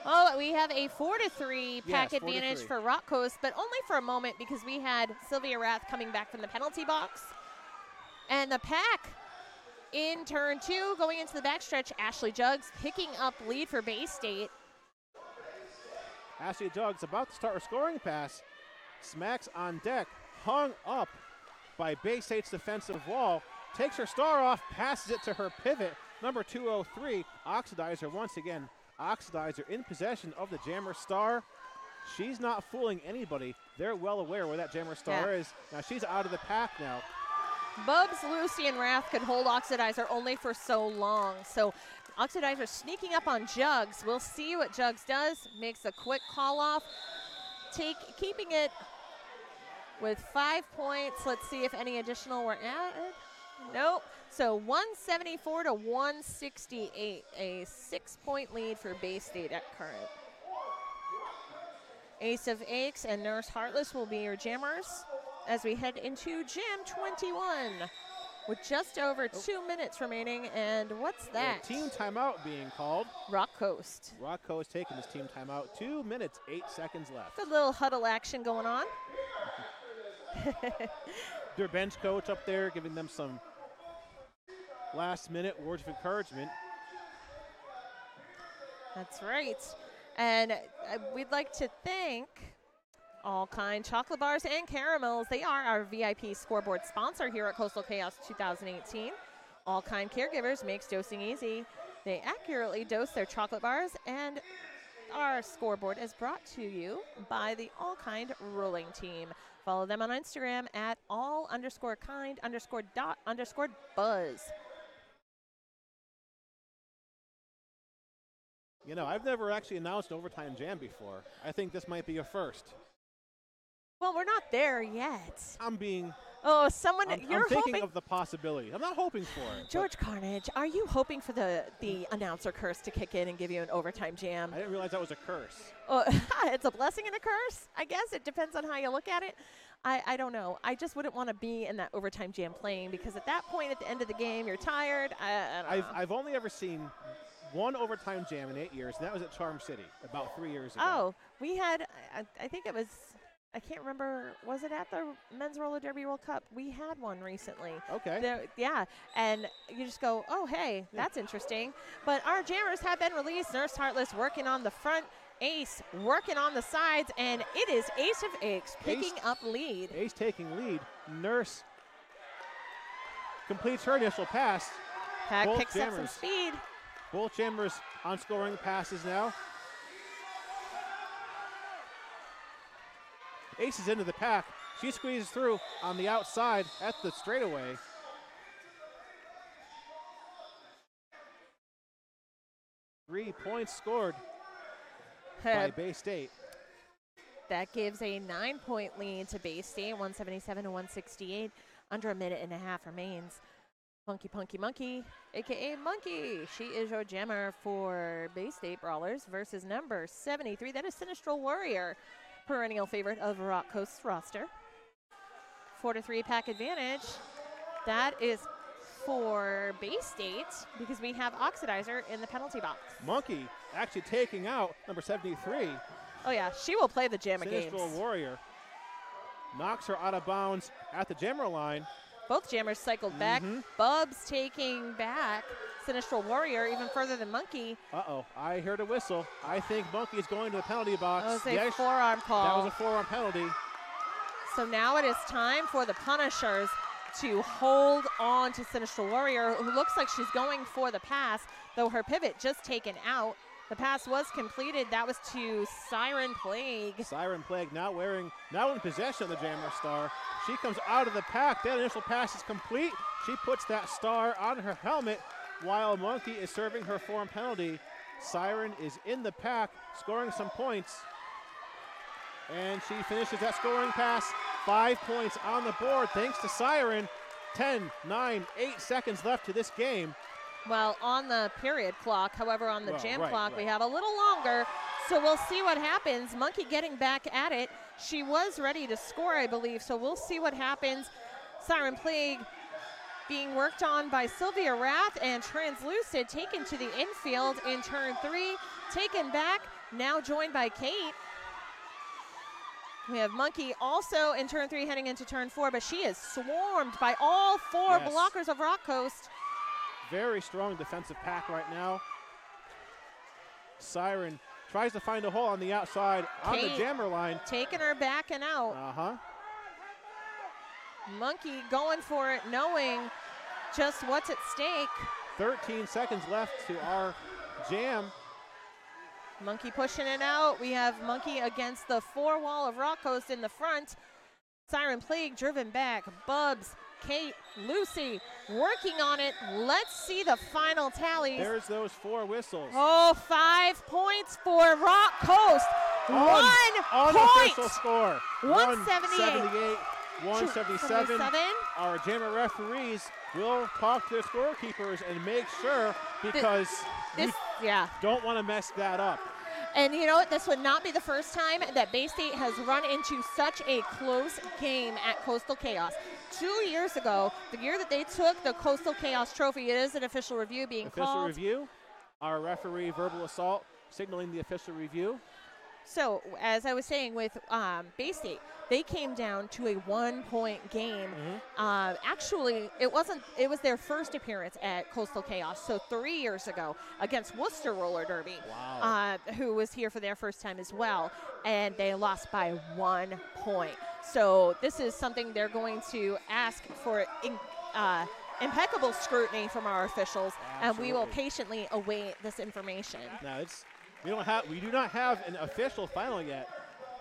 Oh, we have a 4-3 pack advantage for Rock Coast, but only for a moment because we had Sylvia Rath coming back from the penalty box. And the pack in turn 2 going into the backstretch. Ashley Jugs picking up lead for Bay State. Ashley Jugs about to start her scoring pass. Smacks on deck, hung up by Bay State's defensive wall. Takes her star off, passes it to her pivot, number 203, Oxidizer once again. Oxidizer in possession of the jammer star. She's not fooling anybody. They're well aware where that jammer star is. Now she's out of the pack now. Bubs, Lucy, and Rath could hold Oxidizer only for so long. So Oxidizer sneaking up on Jugs. We'll see what Jugs does. Makes a quick call off. Keeping it with 5 points. Let's see if any additional were added. Nope. So 174 to 168, a 6-point lead for Bay State at current. Ace of Aches and Nurse Heartless will be your jammers as we head into Jam 21 with just over 2 minutes remaining. And what's that? Team timeout being called. Rock Coast. Rock Coast taking this team timeout. 2 minutes, 8 seconds left. Good little huddle action going on. Their bench coach up there giving them some last-minute words of encouragement. That's right. And we'd like to thank All Kind Chocolate Bars and Caramels. They are our VIP scoreboard sponsor here at Coastal Chaos 2018. All Kind Caregivers makes dosing easy. They accurately dose their chocolate bars, and our scoreboard is brought to you by the All Kind Rolling Team. Follow them on Instagram at all_kind_dot_buzz. You know, I've never actually announced an overtime jam before. I think this might be a first. Well, we're not there yet. I'm thinking hoping of the possibility. I'm not hoping for it. George Carnage, are you hoping for the announcer curse to kick in and give you an overtime jam? I didn't realize that was a curse. It's a blessing and a curse, I guess. It depends on how you look at it. I don't know. I just wouldn't want to be in that overtime jam playing because at that point, at the end of the game, you're tired. I don't know. I've only ever seen one overtime jam in 8 years, and that was at Charm City about 3 years ago. Oh, we had, I think it was, I can't remember, was it at the Men's Roller Derby World Cup? We had one recently. Okay. Yeah, and you just go, oh, hey, that's interesting. But our jammers have been released. Nurse Heartless working on the front, Ace working on the sides, and it is Ace of Ace picking up lead. Ace taking lead. Nurse completes her initial pass. Pack picks up some speed. Both jammers on scoring passes now. Ace is into the pack. She squeezes through on the outside at the straightaway. Three points scored by Bay State. That gives a 9-point lead to Bay State, 177 to 168. Under a minute and a half remains. Funky Punky Monkey, a.k.a. Monkey. She is your jammer for Bay State Brawlers versus number 73. That is Sinistral Warrior, perennial favorite of Rock Coast's roster. 4-3 pack advantage. That is for Bay State because we have Oxidizer in the penalty box. Monkey actually taking out number 73. Oh, yeah. She will play the jammer games. Sinistral Warrior knocks her out of bounds at the jammer line. Both jammers cycled back. Bubs taking back Sinistral Warrior even further than Monkey. Uh-oh, I heard a whistle. I think Monkey is going to the penalty box. That was a forearm call. That was a forearm penalty. So now it is time for the Punishers to hold on to Sinistral Warrior, who looks like she's going for the pass, though her pivot just taken out. The pass was completed. That was to Siren Plague. Siren Plague now in possession of the jammer star. She comes out of the pack. That initial pass is complete. She puts that star on her helmet while Monkey is serving her forearm penalty. Siren is in the pack, scoring some points. And she finishes that scoring pass. 5 points on the board thanks to Siren. 10, 9, 8 seconds left to this game. Well, on the period clock, however, on the jam clock, we have a little longer. So we'll see what happens. Monkey getting back at it. She was ready to score, I believe, so we'll see what happens. Siren Plague being worked on by Sylvia Rath, and Translucid taken to the infield in turn 3. Taken back, now joined by Kate. We have Monkey also in turn 3 heading into turn 4, but she is swarmed by all 4 blockers of Rock Coast. Very strong defensive pack right now. Siren tries to find a hole on the outside on the jammer line. Taking her back and out. Monkey going for it, knowing just what's at stake. 13 seconds left to our jam. Monkey pushing it out. We have Monkey against the 4 wall of Rock Coast in the front. Siren Plague driven back. Bubs, Kate, Lucy working on it. Let's see the final tallies. There's those 4 whistles. Oh, 5 points for Rock Coast. 1 unofficial point. Score. 178. 177. Our jammer referees will talk to the scorekeepers and make sure, because we don't want to mess that up. And you know what? This would not be the first time that Bay State has run into such a close game at Coastal Chaos. 2 years ago, the year that they took the Coastal Chaos Trophy, it is an official review being called. Official review. Our referee, verbal assault, signaling the official review. So, as I was saying with Bay State, they came down to a 1-point game. Actually, it was their first appearance at Coastal Chaos, so 3 years ago against Worcester Roller Derby, who was here for their first time as well, and they lost by 1 point. So this is something they're going to ask for impeccable scrutiny from our officials, and we will patiently await this information. Now, we do not have an official final yet.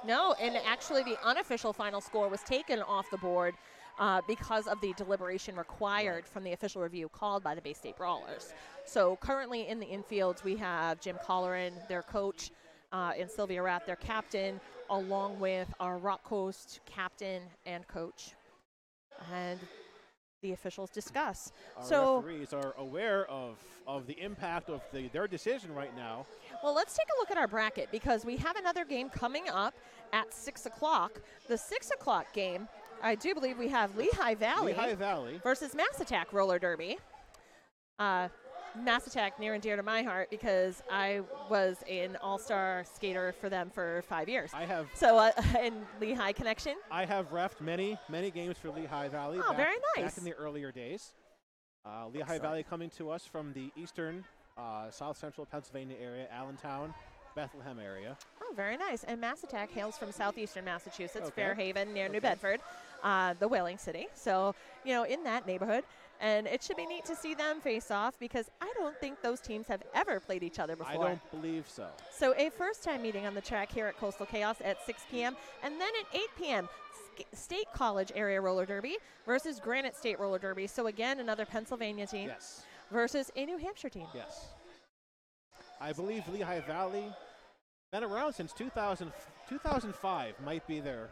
No, and actually the unofficial final score was taken off the board because of the deliberation required from the official review called by the Bay State Brawlers. So currently in the infields we have Jim Colleran, their coach, and Sylvia Rath, their captain, along with our Rock Coast captain and coach. And the officials discuss. Our referees are aware of the impact of their decision right now. Well, let's take a look at our bracket because we have another game coming up at 6 o'clock. The 6 o'clock game, I do believe we have Lehigh Valley versus Mass Attack Roller Derby. Mass Attack near and dear to my heart because I was an all-star skater for them for 5 years. In Lehigh connection. I have reffed many games for Lehigh Valley. Oh, very nice. Back in the earlier days. Lehigh Valley coming to us from the eastern, south central Pennsylvania area, Allentown, Bethlehem area. Oh, very nice. And Mass Attack hails from southeastern Massachusetts, Fairhaven near New Bedford, the whaling city. So, in that neighborhood. And it should be neat to see them face off because I don't think those teams have ever played each other before. I don't believe so. So a first-time meeting on the track here at Coastal Chaos at 6 p.m. and then at 8 p.m. State College Area Roller Derby versus Granite State Roller Derby. So again, another Pennsylvania team versus a New Hampshire team. Yes. I believe Lehigh Valley been around since 2005. Might be the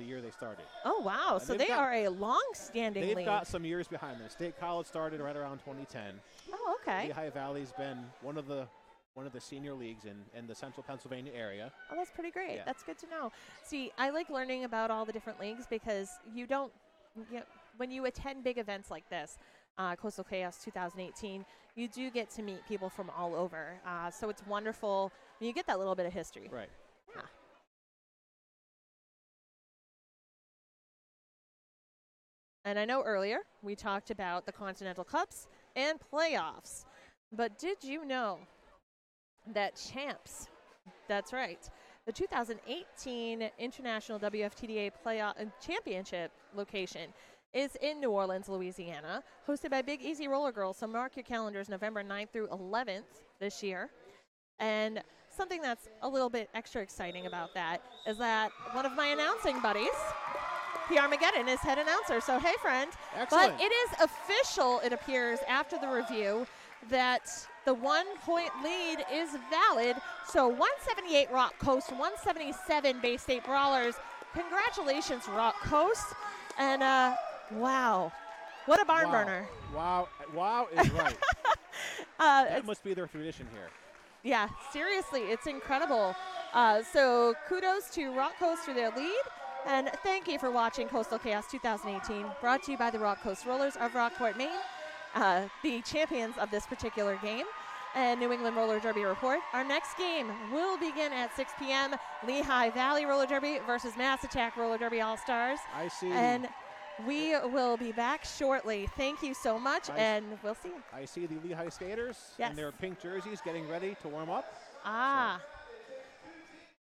year they started. Oh, wow. So they are a long-standing league. They've got some years behind them. State College started right around 2010. Oh, okay. Lehigh Valley's been one of the senior leagues in the central Pennsylvania area. Oh, that's pretty great. Yeah. That's good to know. See, I like learning about all the different leagues because when you attend big events like this, Coastal Chaos 2018, you do get to meet people from all over. So it's wonderful. You get that little bit of history. Right. Yeah. And I know earlier we talked about the Continental Cups and playoffs, but did you know that champs, that's right, the 2018 International WFTDA Championship location is in New Orleans, Louisiana, hosted by Big Easy Roller Girls, so mark your calendars November 9th through 11th this year. And something that's a little bit extra exciting about that is that one of my announcing buddies, P. Armageddon, is head announcer. So, hey, friend. Excellent. But it is official, it appears, after the review, that the 1-point lead is valid. So, 178 Rock Coast, 177 Bay State Brawlers. Congratulations, Rock Coast. And, wow. What a barn burner. Wow is right. That must be their tradition here. Yeah, seriously, it's incredible. So kudos to Rock Coast for their lead. And thank you for watching Coastal Chaos 2018, brought to you by the Rock Coast Rollers of Rockport, Maine, the champions of this particular game. And New England Roller Derby Report. Our next game will begin at 6 p.m. Lehigh Valley Roller Derby versus Mass Attack Roller Derby All-Stars. I see. And we will be back shortly. Thank you so much, and we'll see you. I see the Lehigh skaters in their pink jerseys getting ready to warm up. So.